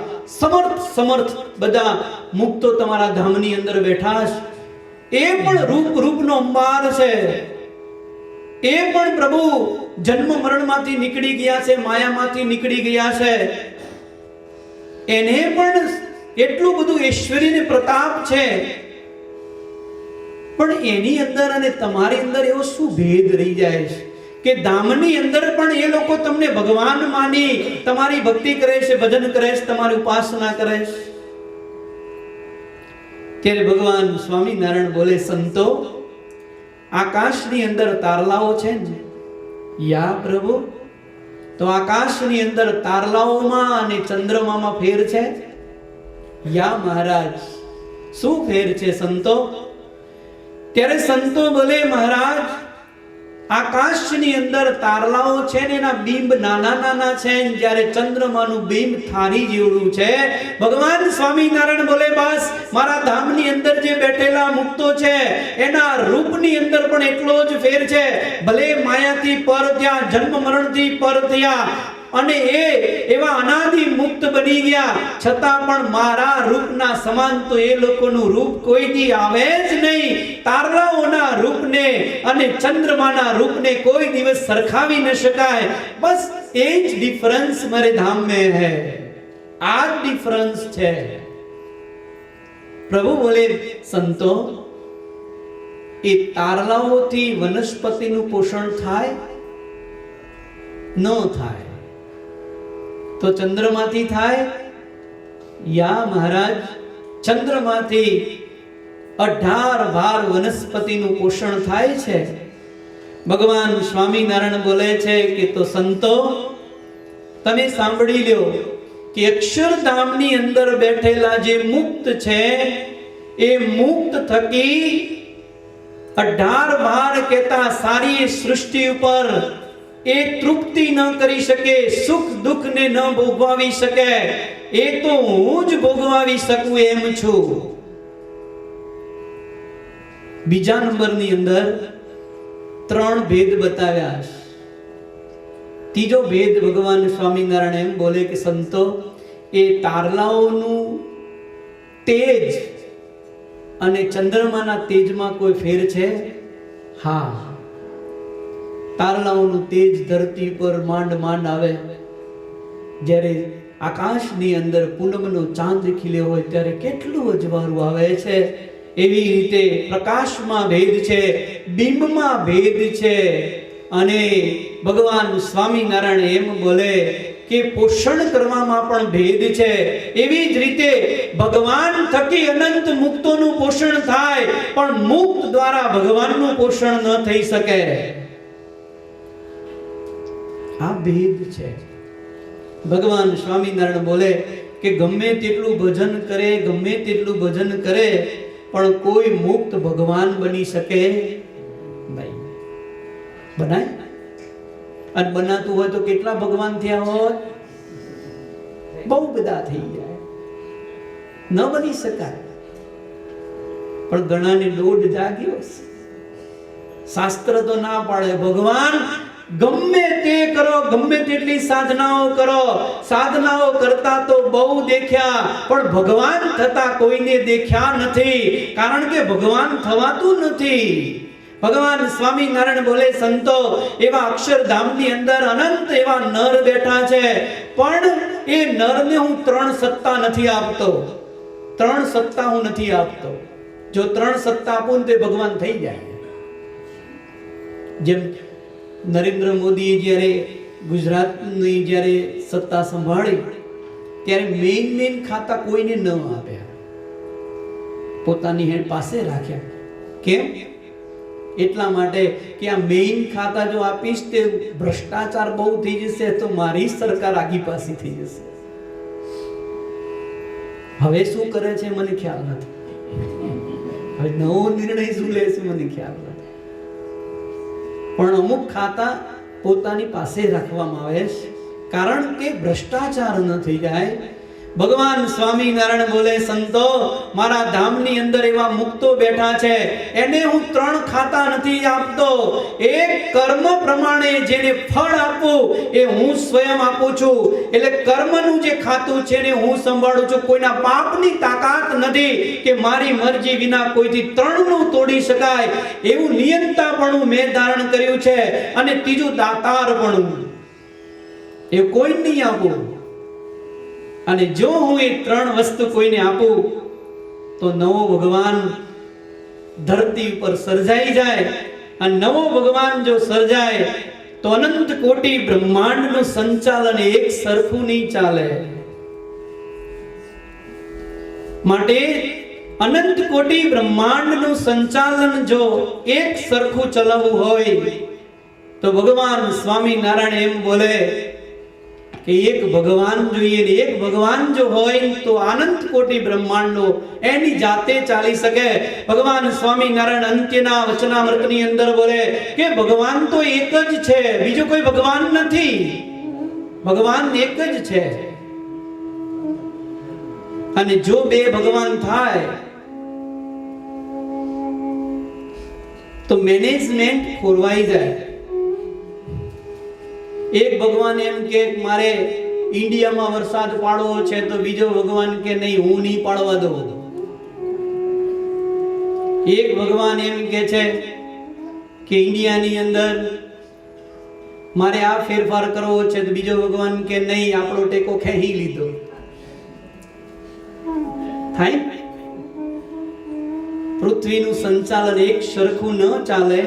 સમર્થ બધા મુક્તો તમારા ધામની અંદર બેઠા છે. એ પણ રૂપનો અંબાર છે. એ પણ પ્રભુ જન્મ મરણમાંથી નીકળી ગયા છે, માયામાંથી નીકળી ગયા છે. એને પણ એટલું બધું ઐશ્વર્ય ને પ્રતાપ છે. પણ એની અંદર અને તમારી અંદર એવો શું ભેદ રહી જાય છે કે ધામની અંદર પણ એ લોકો તમને ભગવાન માની તમારી ભક્તિ કરે છે, ભજન કરે છે, તમારી ઉપાસના કરે છે? ત્યારે ભગવાન સ્વામિનારાયણ બોલે, સંતો, આકાશની અંદર તારલાઓ છે ને? યા પ્રભુ. તો આકાશની અંદર તારલાઓમાં અને ચંદ્રમામાં ફેર છે? યા મહારાજ. શું ફેર છે સંતો? ત્યારે સંતો બોલે, મહારાજ, આકાશની અંદર તારલાઓ છે ને એના બિંબ નાના નાના છે, જ્યારે ચંદ્રમાનું બિંબ થારી જેવડું છે. ભગવાન સ્વામિનારાયણ બોલે, બસ મારા ધામની અંદર જે બેઠેલા મુક્તો છે એના રૂપની અંદર પણ એટલો જ ફેર છે. ભલે માયાથી પર થયા, જન્મ મરણથી પર થયા અને એવા અનાદિ મુક્ત બની ગયા, છતાં પણ મારા રૂપના સમાન તો એ લોકોનું રૂપ કોઈ દી આવે જ નહીં. તારલાઓના રૂપને અને ચંદ્રમાના રૂપને કોઈ દિવસ સરખાવી ન શકાય. બસ એ જ ડિફરન્સ મારે ધામ में है. આ જ ડિફરન્સ છે. પ્રભુ બોલે, સંતો, એ તારલાઓથી વનસ્પતિનું પોષણ થાય? ન થાય. તો ચંદ્રમાંથી થાય? યા મહારાજ, ચંદ્રમાંથી 18 વનસ્પતિનું પોષણ થાય છે. ભગવાન સ્વામિનારાયણ બોલે છે કે તો સંતો, તમે સાંભળી લ્યો કે અક્ષરધામની અંદર બેઠેલા જે મુક્ત છે એ મુક્ત થકી 18 કહેતા સારી સૃષ્ટિ ઉપર એ તૃપ્તિ ન કરી શકે, સુખ દુઃખ ને ન ભોગવાવી શકે. એ તો હું જ ભોગવાવી શકું એમ છું. બીજા નંબરની અંદર 3 ભેદ બતાવ્યા છે. ત્રીજો ભેદ ભગવાન સ્વામિનારાયણ એમ બોલે કે સંતો, એ તારલાઓનું તેજ અને ચંદ્રમાના તેજમાં કોઈ ફેર છે? હા, તારલાઓનું તેજ ધરતી પર માંડ માંડ આવે, જ્યારે આકાશની અંદર પૂનમનો ચાંદ ખીલ્યો હોય ત્યારે કેટલું અજવાળું આવે છે. એવી રીતે પ્રકાશમાં ભેદ છે, બિંબમાં ભેદ છે. અને ભગવાન સ્વામિનારાયણ એમ બોલે કે પોષણ કરવામાં પણ ભેદ છે. એવી જ રીતે ભગવાન થકી અનંત મુક્તોનું પોષણ થાય, પણ મુક્ત દ્વારા ભગવાનનું પોષણ ન થઈ શકે. આ ભેદ છે. ભગવાન સ્વામિનારાયણ બોલે કે ગમે તેટલું ભજન કરે, ગમે તેટલું ભજન કરે, પણ કોઈ મુક્ત ભગવાન બની શકે નહીં. બનાય? અને બનાતું હોય તો કેટલા ભગવાન થયા હોત? બહુ બધા થઈ જાય. ન બની શકાય. પણ ઘણાને લોડ જાગ્યો. શાસ્ત્ર તો ના પાડે, ભગવાન ગમે તે કરો, ગમે તેટલી સાધનાઓ કરો, સાધનાઓ કરતા તો બહુ દેખ્યા, પણ ભગવાન થતા કોઈને દેખ્યા નથી. કારણ કે ભગવાન થવાતું નથી. ભગવાન સ્વામિનારાયણ બોલે, સંતો એવા અક્ષરધામની અંદર અનંત એવા નર બેઠા છે, પણ એ નરને હું 3 સત્તા નથી આપતો. 3 સત્તા હું નથી આપતો. જો 3 સત્તા આપું તો ભગવાન થઈ જાય. જેમ નરેન્દ્ર મોદીએ જ્યારે ગુજરાતની જ્યારે સત્તા સંભાળી, ત્યારે મેઇન ખાતા કોઈને ન આપ્યા, પોતાની હેડ પાસે રાખ્યા. કેમ? એટલા માટે કે આ મેઇન ખાતા જો આપીશ તે ભ્રષ્ટાચાર બહુ થઈ જશે, તો મારી સરકાર આગી પાછી થઈ જશે. હવે શું કરે છે મને ખ્યાલ નથી. હવે નવો નિર્ણય શું લે છે મને ખ્યાલ નથી. પણ અમુક ખાતા પોતાની પાસે રાખવામાં આવે છે, કારણ કે ભ્રષ્ટાચાર ન થઈ જાય. ભગવાન સ્વામિનારાયણ બોલે, સંતો મારા ધામની અંદર એવા મુક્તો બેઠા છે, એને હું 3 ખાતા નથી આપતો. એક કર્મ પ્રમાણે જેને ફળ આપું એ હું સ્વયં આપું છું. એટલે કર્મનું જે ખાતું છે ને હું સંભાળું છું. કોઈના પાપની તાકાત નથી કે મારી મરજી વિના કોઈથી 3નું તોડી શકાય. એવું નિયંતાપણું મેં ધારણ કર્યું છે. અને ત્રીજું દાતારપણું, એ કોઈ નહીં આપું. અને જો હું એ 3 વસ્તુ કોઈને આપું તો નવો ભગવાન ધરતી પર સર્જાઈ જાય. અને નવો ભગવાન જો સર્જાય તો અનંત કોટી બ્રહ્માંડનું સંચાલન એક સરખું નહીં ચાલે. માટે અનંત કોટી બ્રહ્માંડનું સંચાલન જો એક સરખું ચલાવવું હોય તો ભગવાન સ્વામિનારાયણ એમ બોલે કે એક ભગવાન જોઈએ, ને એક ભગવાન જો હોય તો અનંત કોટી બ્રહ્માંડો એની જાતે ચાલી શકે. ભગવાન સ્વામિનારાયણ અંત્યના વચનામૃતની અંદર બોલે કે ભગવાન તો એક જ છે, બીજો કોઈ ભગવાન નથી. ભગવાન એક જ છે. અને જો 2 ભગવાન થાય તો મેનેજમેન્ટ ખોરવાઈ જાય. એક ભગવાન એમ કે મારે ઇન્ડિયામાં વરસાદ પાડવો છે, તો બીજો ભગવાન કે નહીં, હું નહીં પાડવા દઉં. એક ભગવાન એમ કે છે કે ઇન્ડિયાની અંદર મારે આ ફેરફાર કરવો છે, તો બીજો ભગવાન કે નહીં, આપણો ટેકો ખેંચી લીધો. થાય? પૃથ્વીનું સંચાલન એક સરખું ન ચાલે.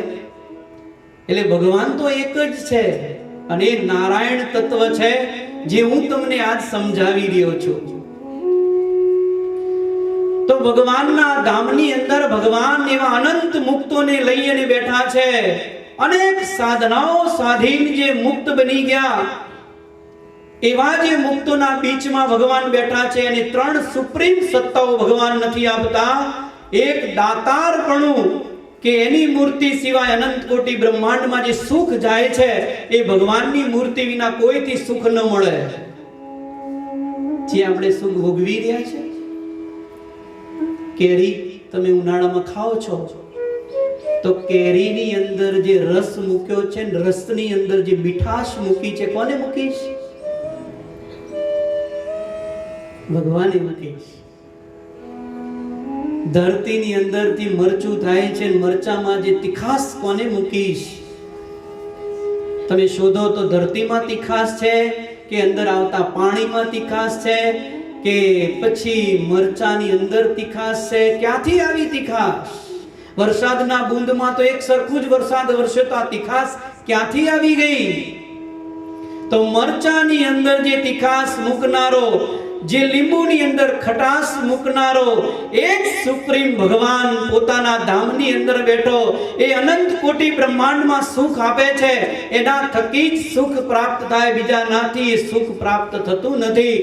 એટલે ભગવાન તો એક જ છે, અને એ નારાયણ તત્વ છે, જે હું તમને આજ સમજાવી રહ્યો છું. તો ભગવાનના ધામની અંદર ભગવાન એવા અનંત મુક્તોને લઈને બેઠા છે. અનેક સાધનાઓ સાધીને જે મુક્ત બની ગયા, એવા જે મુક્તોના બીચમાં ભગવાન બેઠા છે. અને 3 સુપ્રીમ સત્તાઓ ભગવાન નથી આપતા. એક દાતારપણું, કે એની મૂર્તિ સિવાય અનંત કોટી બ્રહ્માંડમાં જે સુખ જાય છે એ ભગવાનની મૂર્તિ વિના કોઈથી સુખ ન મળે. જે આપણે સુખ ભોગવી રહ્યા છે, કેરી તમે ઉનાળામાં ખાઓ છો તો કેરીની અંદર જે રસ મૂક્યો છે, રસની અંદર જે મીઠાશ મૂકી છે, કોને મૂકી છે? ભગવાન એવું કહે છે ધરતીની અંદરથી મરચું થાય છે, મરચામાં જે તીખાસ કોને મૂકીશ? તમે શોધો તો ધરતીમાં તીખાસ છે કે અંદર આવતા પાણીમાં તીખાસ છે કે પછી મરચાની અંદર તીખાસ છે? ક્યાંથી આવી તીખાસ? વરસાદના બૂંદમાં તો એક સરખું જ વરસાદ વરસે તો આ તીખાસ ક્યાંથી આવી ગઈ? તો મરચાની અંદર જે તીખાસ મૂકનારો, જે લીંબુની અંદર ખટાસ મૂકનારો એક સુપ્રીમ ભગવાન પોતાના ધામની અંદર બેઠો એ અનંત કોટી બ્રહ્માંડમાં સુખ આપે છે, એના થકી જ સુખ પ્રાપ્ત થાય, બીજા નાથી એ સુખ પ્રાપ્ત થતું નથી.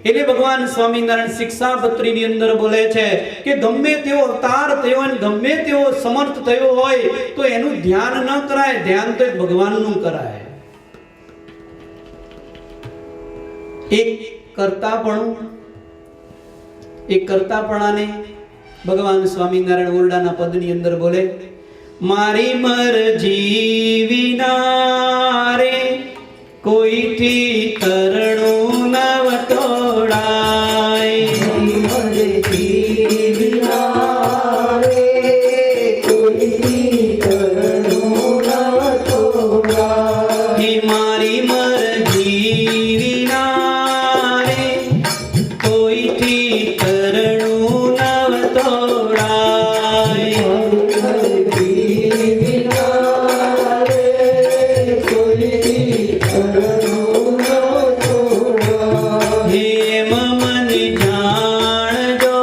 એટલે ભગવાન સ્વામિનારાયણ શિક્ષાપત્રીની અંદર બોલે છે કે ગમે તેવો અવતાર થયો અને ગમે તેવો સમર્થ થયો હોય તો એનું ધ્યાન ન કરાય, ધ્યાન તો ભગવાનનું કરાય. એક કરતાપણાને ભગવાન સ્વામિનારાયણ ઓરડાના પદની અંદર બોલે, મારી મરજી વિના રે કોઈથી તરણું નવ તોડાય. મરજી વિના રે કોઈથી તરણું નવ તોડાય. હે મારી મરજી વિના રે કોઈથી તરણું નવ તોડાય. મરજી વિના રે કોઈથી તરણું નવ તોડાય. હે મન જાણજો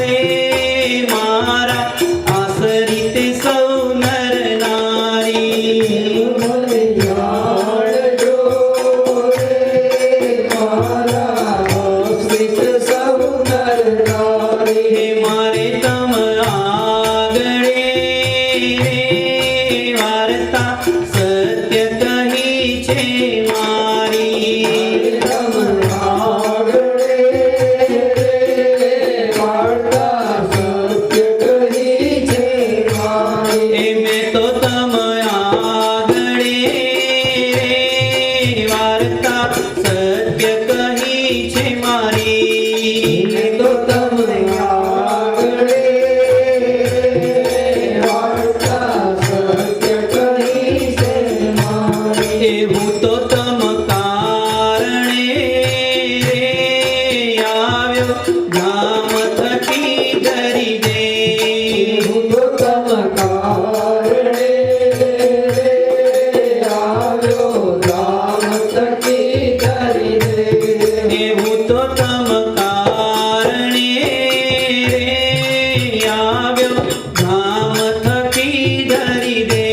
એ મારા આશ્રિત સૌ નર નારી. મને જાણજો રે મારા આશ્રિત સૌ નર નારી. હે મારે તમ આગળે વાર્તા સત્ય કહી છે મારી. તમ આગળે વાર્તા સત્ય કહી છે મારી. હે મેં તો તમ આગળે વાર્તા સત્ય કહી છે મારી. તો તમે આગળે વાર્તા સત્ય કહી છે મારી. એવું તો તમ કારણે આવ્યો ધામ થકી ધરી દે. હું તો તમ કારણે આવ્યો રામ થકી ધરી દે. એવું તો તમ કારણે આવ્યો ધામ થકી ધરી દે.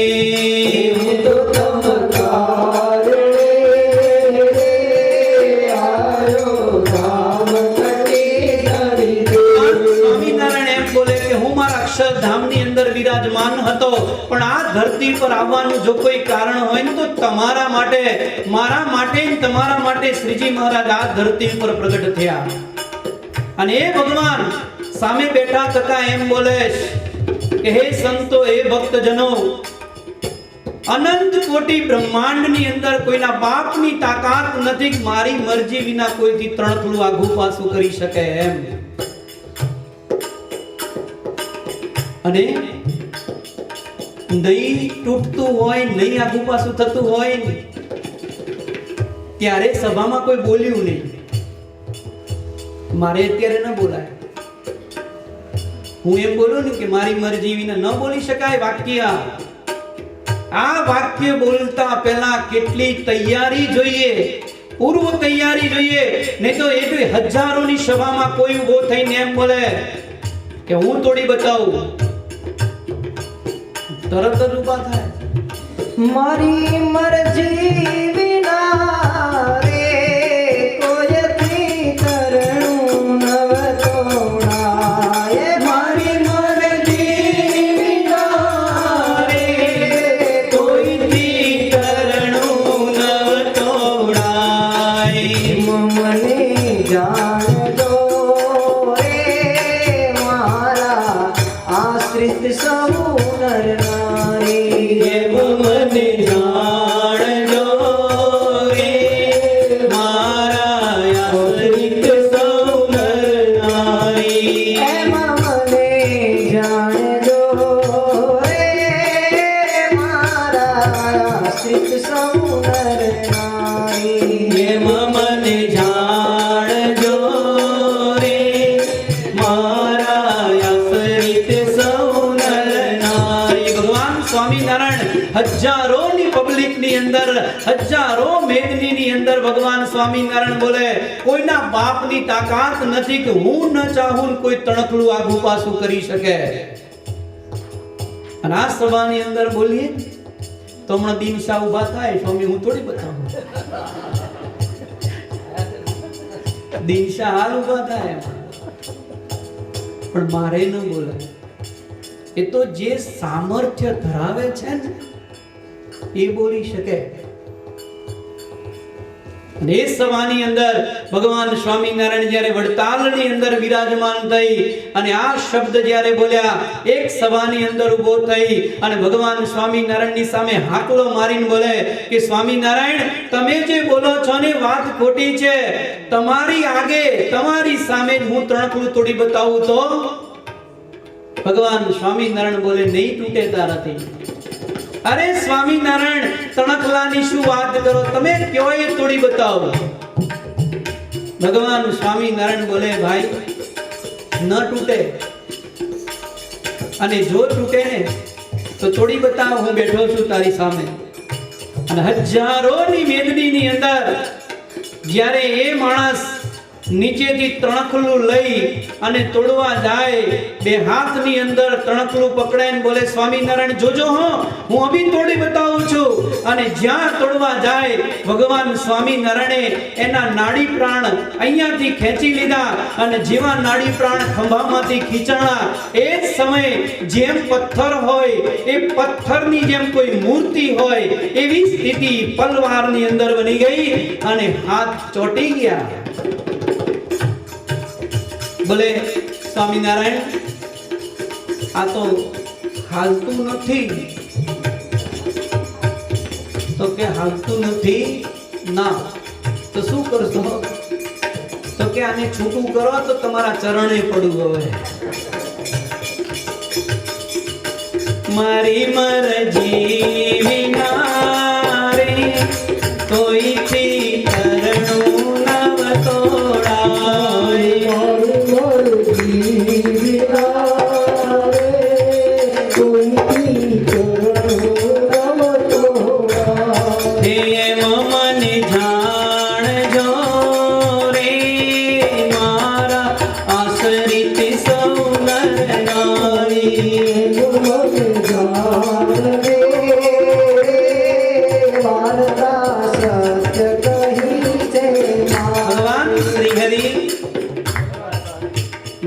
હું તો તમ કારણે આવ્યો રામ થકી ધરી દે. સ્વામિનારાયણ એમ બોલે કે હું મારા અક્ષરધામની અંદર વિરાજમાન હતો, પણ આ ધરતી પર આવવાનું જો કોઈ કારણ હોય ને તો તમારા માટે, મારા માટે ને તમારા માટે શ્રીજી મહારાજ આ ધરતી પર પ્રગટ થયા. અને એ ભગવાન સામે બેઠા થતા એમ બોલે કે હે સંતો, હે ભક્તજનો, અનંત કોટી બ્રહ્માંડની અંદર કોઈના બાપની તાકાત નથી કે મારી મરજી વિના કોઈથી ત્રણથલું આઘું પાછું કરી શકે એમ. અને નહીં તૂટતું હોય, નહીં આઘું પાછું થતું હોય ને ત્યારે સભામાં કોઈ બોલ્યું નહીં. મારે અત્યારે ન બોલાય. હું એમ બોલું ને કે મારી મરજી વિના ન બોલી શકાય વાક્ય. આ વાક્ય બોલતા પહેલા કેટલી તૈયારી જોઈએ, પૂર્વ તૈયારી જોઈએ. નહીં તો એ હજારોની સભામાં કોઈ ઉભો થઈને એમ બોલે કે હું તોડી બતાવું, તરત જ ઊભા થાય. મારી મરજી વિના રે કોઈથી તરણું નવ તોડાય. મારી મરજી વિના રે કોઈથી તરણું ન તોડાય. મને જાણજો રે મારા આશ્રિત સૌ નર નારી. એમ મને જાણજો એમાં મને જાણજો રે મારા આશ્રિત સૌ નર નારી. એમ મને જાણજો રે મારા આશ્રિત સૌ નર નારી. ભગવાન સ્વામિનારાયણ હજારોની પબ્લિકની અંદર, હજારો મેદનીની અંદર ભગવાન સ્વામિનારાયણ બોલે, કોઈના બાપની તાકાત નથી કે હું ન ચાહું ને કોઈ તણકલું આગું પાછું કરી શકે. અને આ સભાની અંદર બોલીએ તો હમણાં દિનશા ઉભા થાય, સ્વામી હું થોડી બતાવું. દિનશા હાલ ઉભા થાય પણ મારે ન બોલે. એ તો જે સામર્થ્ય ધરાવે છે ને એ બોલી શકે. અને એ સભાની અંદર ભગવાન સ્વામિનારાયણ જ્યારે વડતાલની અંદર વિરાજમાન થઈ અને આ શબ્દ જ્યારે બોલ્યા, એક સભાની અંદર ઊભો થઈ અને ભગવાન સ્વામિનારાયણની સામે હાકલો મારીને બોલે કે સ્વામિનારાયણ તમે જે બોલો છો ને વાત ખોટી છે. તમારી આગે, તમારી સામે જ હું તણકલું તોડી બતાવું તો? ભગવાન સ્વામિનારાયણ બોલે નહીં તૂટે તારાથી. અરે સ્વામિનારાયણ તણકલાની શું વાત કરો, તમે કયો એ તોડી બતાવો. ભગવાન સ્વામિનારાયણ બોલે ભાઈ ન તૂટે, અને જો તૂટે ને તો તોડી બતાવ, હું બેઠો છું તારી સામે. અને હજારોની મેદનીની અંદર જ્યારે એ માણસ નીચેથી તણકલું લઈ અને તોડવા જાય, બે હાથની અંદર તણકલું પકડાઈને બોલે સ્વામિનારાયણ જોજો હો, હું અભી તોડી બતાવું છું. અને જ્યાં તોડવા જાય ભગવાન સ્વામિનારાયણે એના નાડી પ્રાણ અહીંયાથી ખેંચી લીધા. અને જેવા નાડી પ્રાણ ખંભામાંથી ખીચાણા, એ જ સમયે જેમ પથ્થર હોય એ પથ્થરની જેમ કોઈ મૂર્તિ હોય એવી સ્થિતિ પલવારની અંદર બની ગઈ અને હાથ ચોંટી ગયા. બોલે સ્વામિનારાયણ આ તો હાલતું નથી. તો કે હાલતું નથી ના, તો શું કરશો? તો કે આને છૂટું કરો તો તમારા ચરણે પડું. હવે મારી મરજી વિના રે કોઈથી ચરણું નવ તોડાય.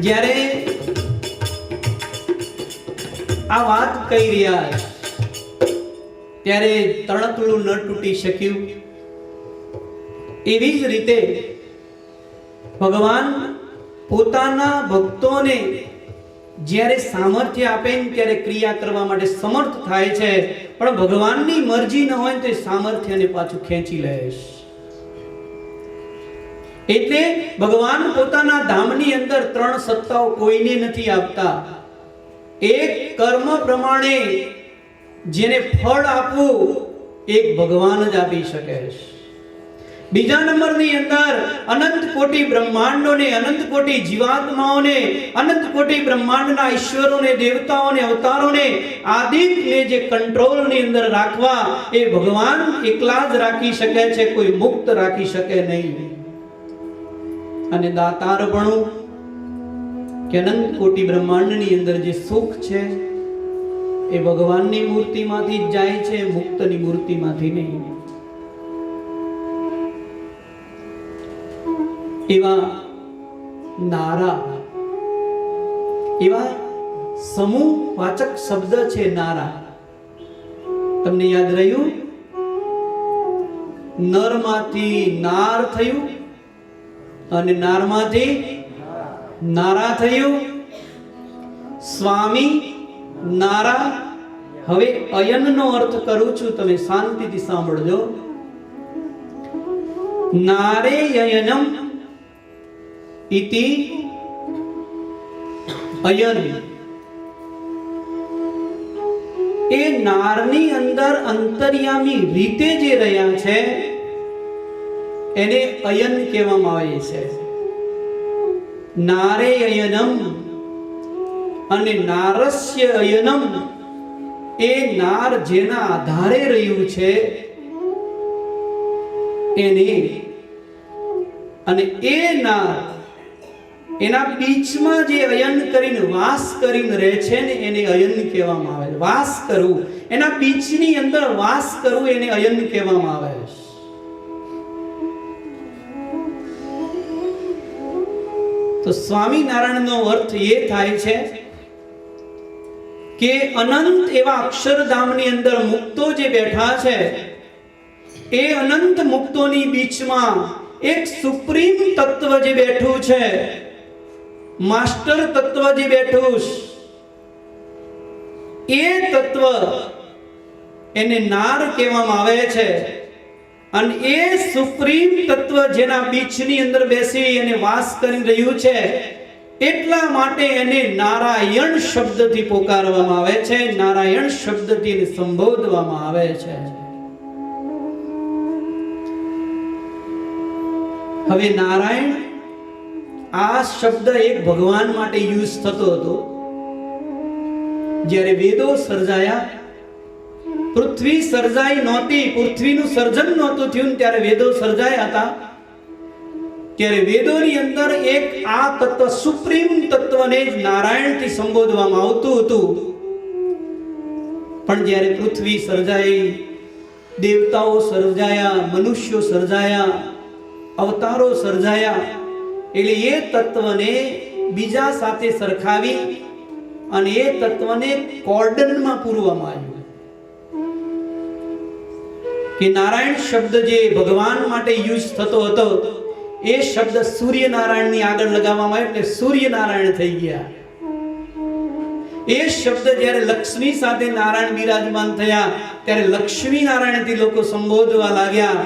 જ્યારે આ વાત કહી રહ્યા ત્યારે તણકલું ન તૂટી શક્યું. એવી જ રીતે ભગવાન પોતાના ભક્તોને જ્યારે સામર્થ્ય આપે ને ત્યારે ક્રિયા કરવા માટે સમર્થ થાય છે. પણ ભગવાનની મરજી ન હોય તો સામર્થ્યને પાછું ખેંચી લે. એટલે ભગવાન પોતાના ધામની અંદર ત્રણ સત્તાઓ કોઈને નથી આપતા. એક કર્મ પ્રમાણે જેને ફળ આપવું એક ભગવાન જ આપી શકે છે. બીજા નંબરની અંદર અનંત કોટી બ્રહ્માંડોને, અનંત કોટી જીવાત્માઓને, અનંત કોટી બ્રહ્માંડના ઈશ્વરોને, દેવતાઓને, અવતારોને, આદિત્યને જે કંટ્રોલની અંદર રાખવા એ ભગવાન એકલા જ રાખી શકે છે, કોઈ મુક્ત રાખી શકે નહીં. અને દાતારપણું કે અનંત કોટી બ્રહ્માંડની અંદર જે સુખ છે એ ભગવાનની મૂર્તિમાંથી જ જાય છે, મુક્તની મૂર્તિમાંથી નહીં. એવા નારા, એવા સમૂહ વાચક શબ્દ છે નારા. તમને યાદ રહ્યું? નરમાંથી નાર થયું અને નારમાંથી નારા થયું. સ્વામી નારા. હવે અયનનો અર્થ કરું છું, તમે શાંતિથી સાંભળજો. નારે અયનમ ઇતિ અયન એ નારની અંદર અંતર્યામી રીતે જે રહ્યા છે એને અયન કહેવામાં આવે છે. નારે અયનમ અને નારસ્ય અયનમ, એ નાર જેના આધારે રહ્યું છે એને, અને એ નાર એના બીચમાં જે અયન કરીને વાસ કરીને રહે છે ને એને અયન કહેવામાં આવે છે. વાસ કરવું, એના બીચની અંદર વાસ કરવું એને અયન કહેવામાં આવે છે. તો સ્વામિનારાયણનો અર્થ એ થાય છે કે અનંત એવા અક્ષરધામની અંદર મુક્તો જે બેઠા છે એ અનંત મુક્તોની બીચમાં એક સુપ્રીમ તત્વ જે બેઠું છે, માસ્ટર તત્વ જે બેઠું છે, એ તત્વ એને નાર કહેવામાં આવે છે. અને એ સુપ્રીમ તત્વ જેના બીચની અંદર બેસી અને વાસ કરી રહ્યું છે એટલા માટે એને નારાયણ શબ્દથી પોકારવામાં આવે છે, નારાયણ શબ્દથી એને સંબોધવામાં આવે છે. હવે નારાયણ આ શબ્દ એક ભગવાન માટે યુઝ થતો હતો. જ્યારે વેદો સર્જાયા, પૃથ્વી સર્જાઈ નહોતી, પૃથ્વીનું સર્જન નહોતું થયું ત્યારે વેદો સર્જાયા હતા, ત્યારે વેદોની અંદર એક આ તત્વ સુપ્રીમ તત્વને જ નારાયણથી સંબોધવામાં આવતું હતું. પણ જ્યારે પૃથ્વી સર્જાઈ, દેવતાઓ સર્જાયા, મનુષ્યો સર્જાયા, અવતારો સર્જાયા, એટલે એ તત્વને બીજા સાથે સરખાવી અને એ તત્વને કોર્ડનમાં પૂરવામાં આવ્યું કે નારાયણ શબ્દ જે ભગવાન માટે યુઝ થતો હતો એ શબ્દ સૂર્યનારાયણની આગળ લગાવવામાં આવ્યો એટલે સૂર્યનારાયણ થઈ ગયા. એ શબ્દ જ્યારે લક્ષ્મી સાથે નારાયણ બિરાજમાન થયા ત્યારે લક્ષ્મી નારાયણથી લોકો સંબોધવા લાગ્યા.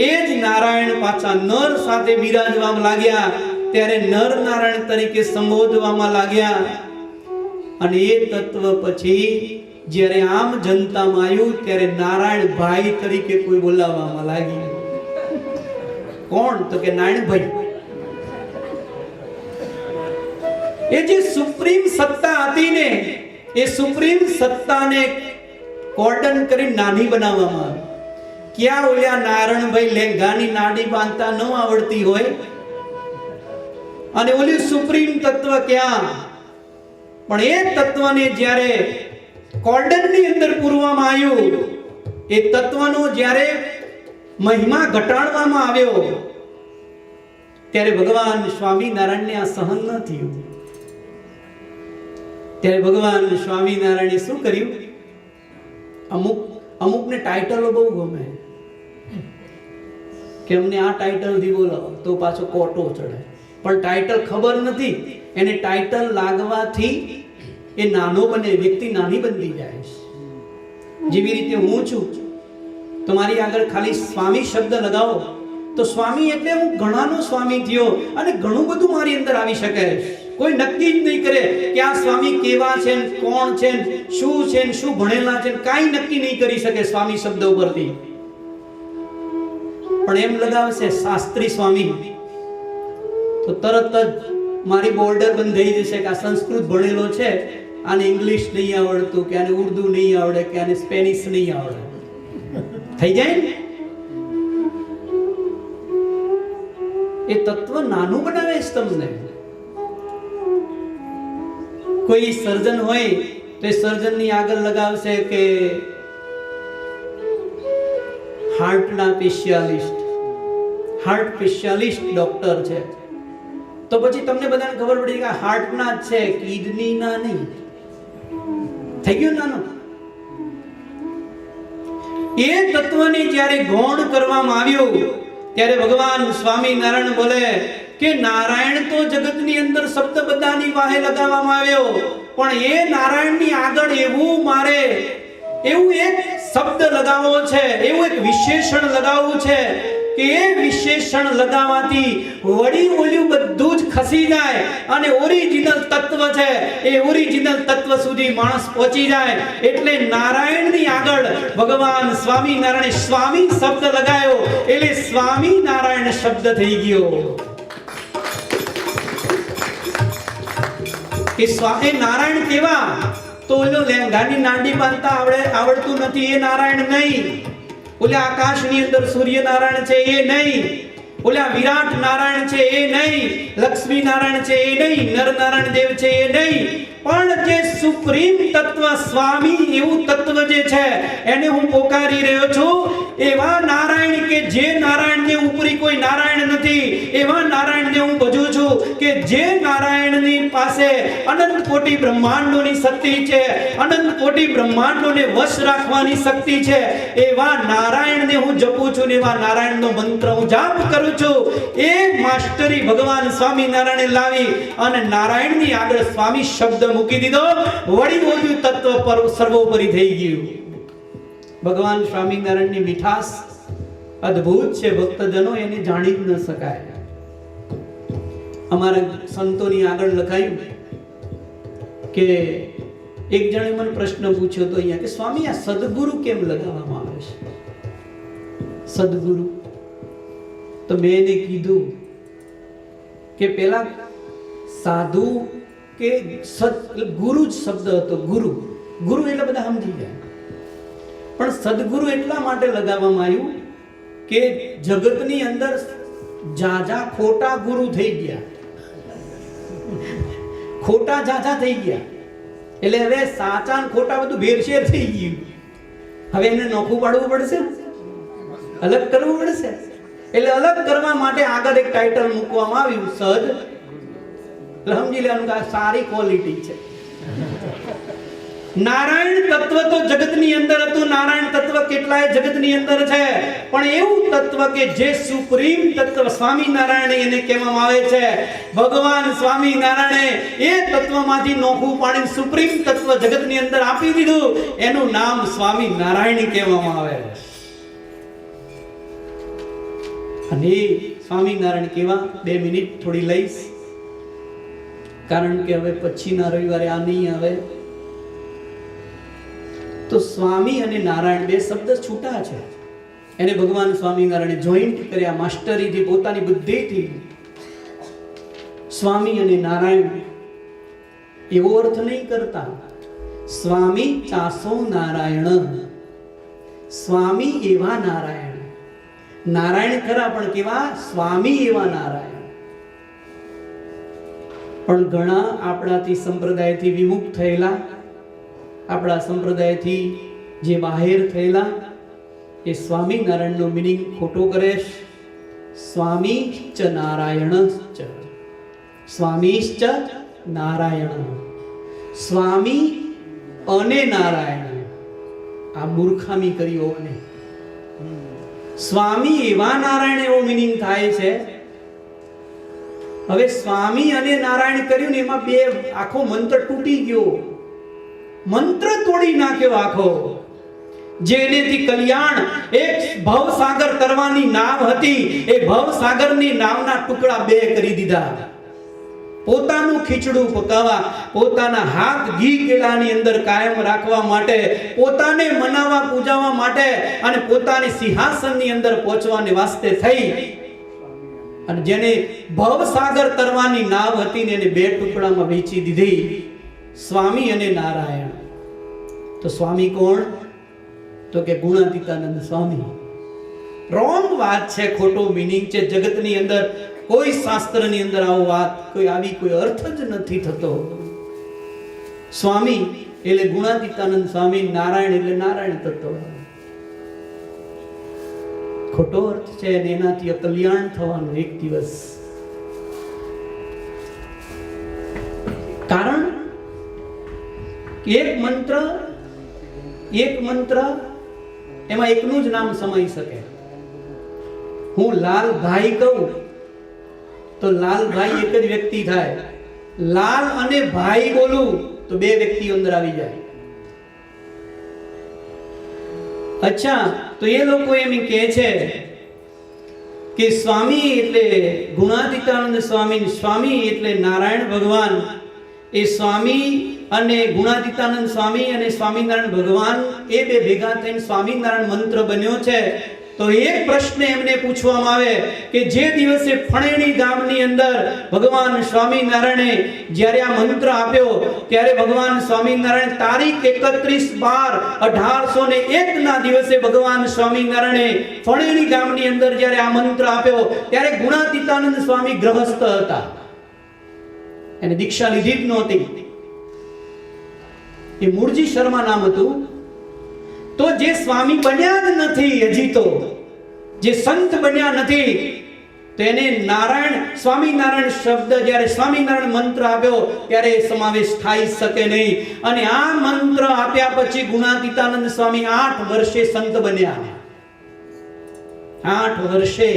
એ જ નારાયણ પાછા નર સાથે બિરાજવામાં લાગ્યા ત્યારે નર નારાયણ તરીકે સંબોધવામાં લાગ્યા. અને એ તત્વ પછી જ્યારે આમ જનતામાં આવ્યું ત્યારે નારાયણ ભાઈ તરીકે કોઈ બોલાવવામાં લાગ્યું. કોણ? તો કે નારાયણભાઈ. એ જે સુપ્રીમ સત્તા હતી ને એ સુપ્રીમ સત્તાને કોર્ડન કરી નાની બનાવવામાં આવી. ક્યાં ઓલા નારાયણભાઈ લેંઘાની નાડી બાંધતા ન આવડતી હોય અને ઓલી સુપ્રીમ તત્વ ક્યાં? પણ એ તત્વને જ્યારે કોર્ડનની અંદર પૂરવામાં આવ્યું, એ તત્વનો જ્યારે મહિમા ઘટાડવામાં આવ્યો ત્યારે ભગવાન સ્વામિનારાયણને આ સહન ન થયું. ત્યારે ભગવાન સ્વામિનારાયણે શું કર્યું? અમુકને ટાઇટલો બહુ ગમે કે અમને આ ટાઇટલ થી બોલાવો તો પાછો કોટો ચડે. પણ ટાઇટલ ખબર નથી, એને ટાઇટલ લાગવાથી એ નાનો બને, વ્યક્તિ નાની બનતી જાય છે. જેવી રીતે હું છું, તમારી આગળ ખાલી સ્વામી શબ્દ લગાવો તો સ્વામી એટલે હું ઘણાનો સ્વામી થયો અને ઘણું બધું મારી અંદર આવી શકે. કોઈ નક્કી જ નહીં કરે કે આ સ્વામી કેવા છે, કોણ છે, શું છે, શું ભણેલા છે, કાંઈ નક્કી નહીં કરી શકે સ્વામી શબ્દ ઉપરથી. પણ એમ લગાવશે શાસ્ત્રી સ્વામી તો તરત જ મારી બોર્ડર બંધ થઈ જશે કે આ સંસ્કૃત ભણેલો છે, આને ઇંગ્લિશ નહીં આવડતું, કે આને ઉર્દુ નહીં આવડે, કે આને સ્પેનિશ નહીં આવડે, થઈ જાય ને. એ તત્વ નાનું બનાવે છે તમને. કોઈ સર્જન હોય તો એ સર્જનની આગળ લગાવશે કે હાર્ટના સ્પેશિયાલિસ્ટ, હાર્ટ સ્પેશિયાલિસ્ટ ડોક્ટર છે. તો પછી તમને બધાને ખબર પડી કે હાર્ટના જ છે, કિડનીના નહીં. થઈ ગયું નાનું. એ તત્વને જ્યારે ગૌણ કરવામાં આવ્યું ત્યારે ભગવાન સ્વામિનારાયણ બોલે કે નારાયણ તો જગતની અંદર શબ્દ બધાની વાહે લગાવવામાં આવ્યો, પણ એ નારાયણની આગળ એવું મારે એવું એક શબ્દ લગાવવો છે, એવું એક વિશેષણ લગાવવું છે કે એ વિશેષણ લગાવવાથી વળી ઓલું બધું જ ખસી જાય અને ઓરિજિનલ તત્વ છે એ ઓરિજિનલ તત્વ સુધી માણસ પહોંચી જાય. એટલે નારાયણની આગળ ભગવાન સ્વામિનારાયણે સ્વામી શબ્દ લગાવ્યો એટલે સ્વામિનારાયણ શબ્દ થઈ ગયો. એ નારાયણ કેવા? તો ઓલો લેંઘાની નાંડી બાંધતા આવડતું નથી એ નારાયણ નહીં. ઓલા આકાશની અંદર સૂર્યનારાયણ છે એ નહીં. ઓલા વિરાટ નારાયણ છે એ નહીં. લક્ષ્મી નારાયણ છે એ નહીં. નર નારાયણ દેવ છે એ નહીં. પણ જે સુપ્રીમ તત્વ સ્વામી એવું તત્વ જે છે એને હું પોકારી રહ્યો છું. એવા નારાયણ કે જે નારાયણને ઉપરી કોઈ નારાયણ નથી, એવા નારાયણને હું ભજું છું કે જે નારાયણની પાસે અનંત કોટી બ્રહ્માંડોની શક્તિ છે, અનંત કોટી બ્રહ્માંડોને વશ રાખવાની શક્તિ છે. એવા નારાયણને હું જપું છું ને એવા નારાયણનો મંત્ર હું જાપ કરું છું. એ માસ્ટરી ભગવાન સ્વામિનારાયણે લાવી અને નારાયણની આગળ સ્વામી શબ્દ મૂકી દીધો. વળી બધું તત્વ પર સર્વોપરી થઈ ગયું. ભગવાન સ્વામિનારાયણની મીઠાશ અદ્ભુત છે ભક્તજનો, એને જાણી જ ન શકાય. અમારા સંતોની આગળ લખાયું કે એક જણે મને પ્રશ્ન પૂછ્યો તો અહીંયા કે સ્વામી આ સદગુરુ કેમ લગાવવામાં આવે છે? સદગુરુ તો મેં એને કીધું કે પેલા સાધુ કે ગુરુ જ શબ્દ હતો. ગુરુ ગુરુ એટલે બધા સમજી જાય. પણ સદગુરુ એટલા માટે લગાવવામાં આવ્યું કે જગતની અંદર જાજા ખોટા ગુરુ થઈ ગયા. ખોટા જાજા થઈ ગયા એટલે હવે સાચા ને ખોટા બધું ભેરશેર થઈ ગયું. હવે એને નોખું પાડવું પડશે, અલગ કરવું પડશે. એટલે અલગ કરવા માટે આગળ એક ટાઇટલ મૂકવામાં આવ્યું સદ. સમજી લેવાનું કે આ સારી ક્વોલિટી છે. નારાયણ તત્વ તો જગતની અંદર હતું. નારાયણ તત્વ કેટલાય જગતની અંદર છે, પણ એવું તત્વ કે જે સુપ્રીમ તત્વ સ્વામિનારાયણ એને કહેવામાં આવે છે. ભગવાન સ્વામિનારાયણે એ તત્વમાંથી નોખું પાડીને સુપ્રીમ તત્વ જગતની અંદર આપી દીધું. એનું નામ સ્વામિનારાયણ કહેવામાં આવે છે. અને સ્વામિનારાયણ કેવા 2 મિનિટ થોડી લઈશ, કારણ કે હવે પછીના રવિવારે આ નહીં આવે. તો સ્વામી અને નારાયણ બે શબ્દ છૂટા છે. એને ભગવાન સ્વામિનારાયણે જોઈન્ટ કર્યા માસ્ટરીથી, પોતાની બુદ્ધિથી. સ્વામી અને નારાયણ એવો અર્થ નહીં કરતા સ્વામી ચાસો નારાયણ. સ્વામી એવા નારાયણ. નારાયણ ખરા પણ કેવા? સ્વામી એવા નારાયણ. પણ ઘણા આપણાથી સંપ્રદાયથી વિમુખ થયેલા, આપણા સંપ્રદાયથી જે બહાર થયેલા, એ સ્વામિનારાયણનો મિનિંગ ખોટો કરે છે. સ્વામી ચ નારાયણ ચ, સ્વામીશ્ચ નારાયણ, સ્વામી અને નારાયણ. આ મૂર્ખામી કર્યો. અને સ્વામી એવા નારાયણ એવો મિનિંગ થાય છે. હવે સ્વામી અને નારાયણ કર્યું ને એમાં બે આખો મંત્ર તૂટી ગયો. મંત્ર તોડી નાખ્યો આખો. જેનેથી કલ્યાણ એક ભવસાગર તરવાની નાવ હતી, એ ભવસાગરની નાવના ટુકડા બે કરી દીધા. પોતાનું ખીચડું પકાવવા, પોતાના હાથ ઘી કેળાની અંદર કાયમ રાખવા માટે, પોતાને મનાવવા પૂજાવા માટે અને પોતાની સિંહાસનની અંદર પહોંચવાને વાસ્તે થઈ અને જેને ભવસાગર તરવાની નાવ હતી ને એને બે ટુકડામાં વહેંચી દીધી. સ્વામી અને નારાયણ. તો સ્વામી કોણ? તો કે ગુણાતીતાનંદ સ્વામી. રોંગ વાત છે, ખોટો મિનિંગ છે. જગતની અંદર કોઈ શાસ્ત્રની અંદર આવો વાત કોઈ અર્થ જ નથી થતો. સ્વામી એટલે ગુણાતીતાનંદ સ્વામી, નારાયણ એટલે નારાયણ તત્વ. ખોટો અર્થ છે અને એનાથી કલ્યાણ થવાનું એક દિવસ. કારણ એક મંત્ર એમાં એકનું જ નામ સમાઈ શકે. હું લાલભાઈ કહું તો લાલભાઈ એક જ વ્યક્તિ થાય. લાલ અને ભાઈ બોલું તો બે વ્યક્તિઓ અંદર આવી જાય. અચ્છા, તો એ લોકો એમ કહે છે કે સ્વામી એટલે ગુણાતીતાનંદ સ્વામી, સ્વામી એટલે નારાયણ ભગવાન. એ સ્વામી અને ગુણાતીતાનંદ સ્વામી અને સ્વામિનારાયણ ભગવાન એ બે ભેગા થઈને સ્વામિનારાયણ મંત્ર બન્યો છે. તો એક પ્રશ્ન એમને પૂછવામાં આવે કે જે દિવસે ફણેણી ગામની અંદર ભગવાન સ્વામિનારાયણે જ્યારે આ મંત્ર આપ્યો ત્યારે ભગવાન સ્વામિનારાયણ તારીખ 31/12/1801 ના દિવસે ભગવાન સ્વામિનારાયણે ફણેણી ગામની અંદર જ્યારે આ મંત્ર આપ્યો ત્યારે ગુણાતીતાનંદ સ્વામી ગ્રહસ્થ હતા, એને દીક્ષા લીધી જ નહોતી. એ મૂળજી શર્મા નામ હતું. તો જે સ્વામી બન્યા જ નથી, હજી તો જે સંત બન્યા નથી, તેને નારાયણ સ્વામિનારાયણ શબ્દ જ્યારે સ્વામિનારાયણ મંત્ર આપ્યો ત્યારે સમાવેશ થઈ શકે નહીં. અને આ મંત્ર આપ્યા પછી ગુણાતીતાનંદ સ્વામી 8 વર્ષે સંત બન્યા. 8 વર્ષે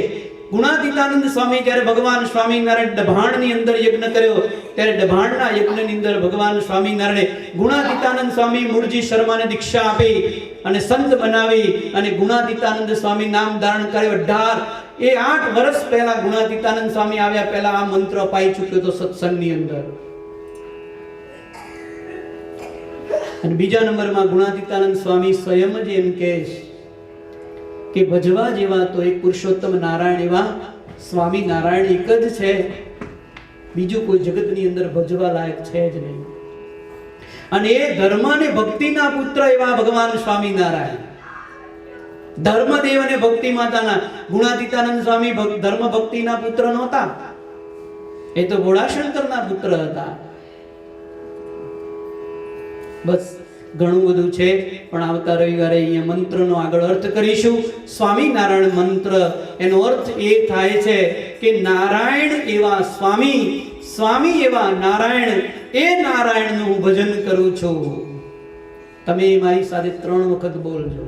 ગુણાતીતાનંદ સ્વામી જ્યારે ભગવાન સ્વામિનારાયણ ડભાણની અંદર યજ્ઞ કર્યો ત્યારે ડભાણના યજ્ઞની અંદર ભગવાન સ્વામિનારાયણે ગુણાતીતાનંદ સ્વામી મૂળજી શર્માને દીક્ષા આપી અને સંત બનાવી અને ગુણાતીતાનંદ સ્વામી નામ ધારણ કર્યો. 18 એ 8 વર્ષ પહેલા ગુણાતીતાનંદ સ્વામી આવ્યા પહેલા આ મંત્ર અપાઈ ચૂક્યો તો સત્સંગની અંદર. અને બીજા નંબરમાં ગુણાતીતાનંદ સ્વામી સ્વયં જ એમ કહે કે ભજવા જેવા તો એક પુરુષોત્તમ નારાયણ એવા સ્વામી નારાયણ એક જ છે, બીજું કોઈ જગતની અંદર ભજવા લાયક છે જ નહીં. અને એ ધર્મ અને ભક્તિના પુત્ર એવા ભગવાન સ્વામિનારાયણ, ધર્મદેવ અને ભક્તિ માતાના. ગુણાતીતાનંદ સ્વામી ધર્મ ભક્તિના પુત્ર નહોતા, એ તો ભોળાશંકરના પુત્ર હતા. બસ ઘણું બધું છે, પણ આવતા રવિવારે અહીંયા મંત્રનો આગળ અર્થ કરીશું. સ્વામિનારાયણ મંત્ર એનો અર્થ એ થાય છે કે નારાયણ એવા સ્વામી, સ્વામી એવા નારાયણ, એ નારાયણનું હું ભજન કરું છું. તમે મારી સાથે 3 વખત બોલજો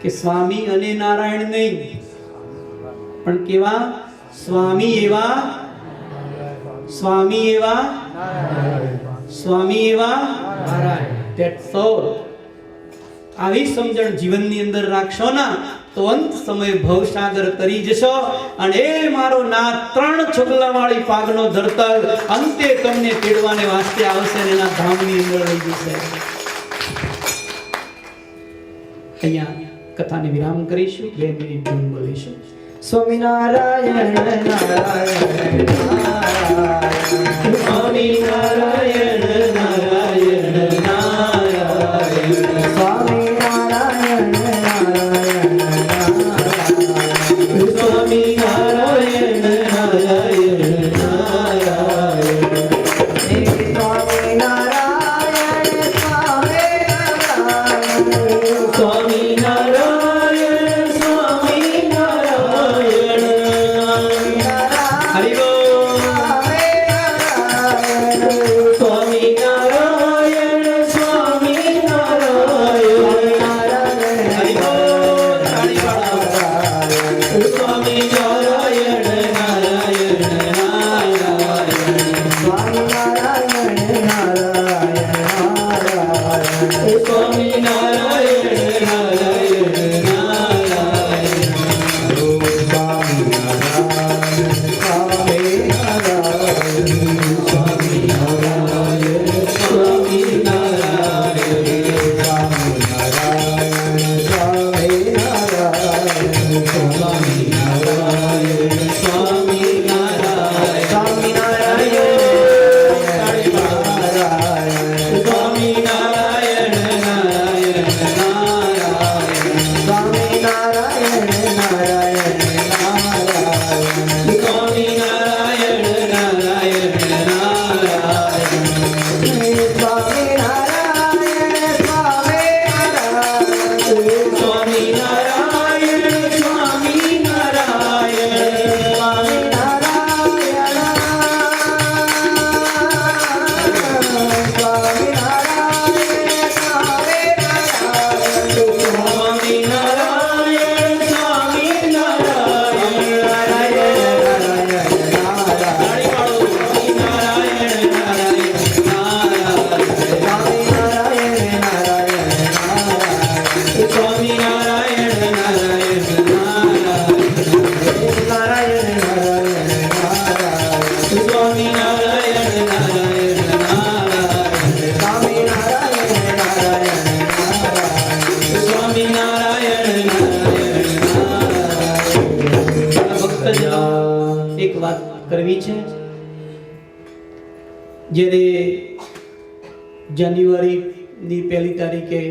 કે સ્વામી અને નારાયણ નહીં, પણ કેવા? સ્વામી એવા, સ્વામી એવા, સ્વામી એવા નારાયણ. That's all. આવી સમજણ જીવનની અંદર રાખશો ના તો અંત સમય ભવસાગર તરી જશો. અને એ મારો નાથ 3 છગલા વાળી પાગનો ધરતર અંતે તમને તેડવાને વાસ્તે આવશે ને એના ધામની અંદર લઈ જશે. અહીંયા કથાને વિરામ કરીશું, 2 મિનિટ ધૂન બોલીશું. સ્વામિનારાયણ નારાયણ નારાયણ, સ્વામિનારાયણ નારાયણ નારાયણ, સ્વામિનારાયણ નારાયણ નારાયણ, સ્વામિનારાયણ નારાયણ નારાયણ, હે સ્વામિનારાયણ સ્વામિનારાયણ, સ્વામિનારાયણ સ્વામિનારાયણ. હરિ બોલ. વાત કરવી છે. જ્યારે જાન્યુઆરીની 1લી તારીખે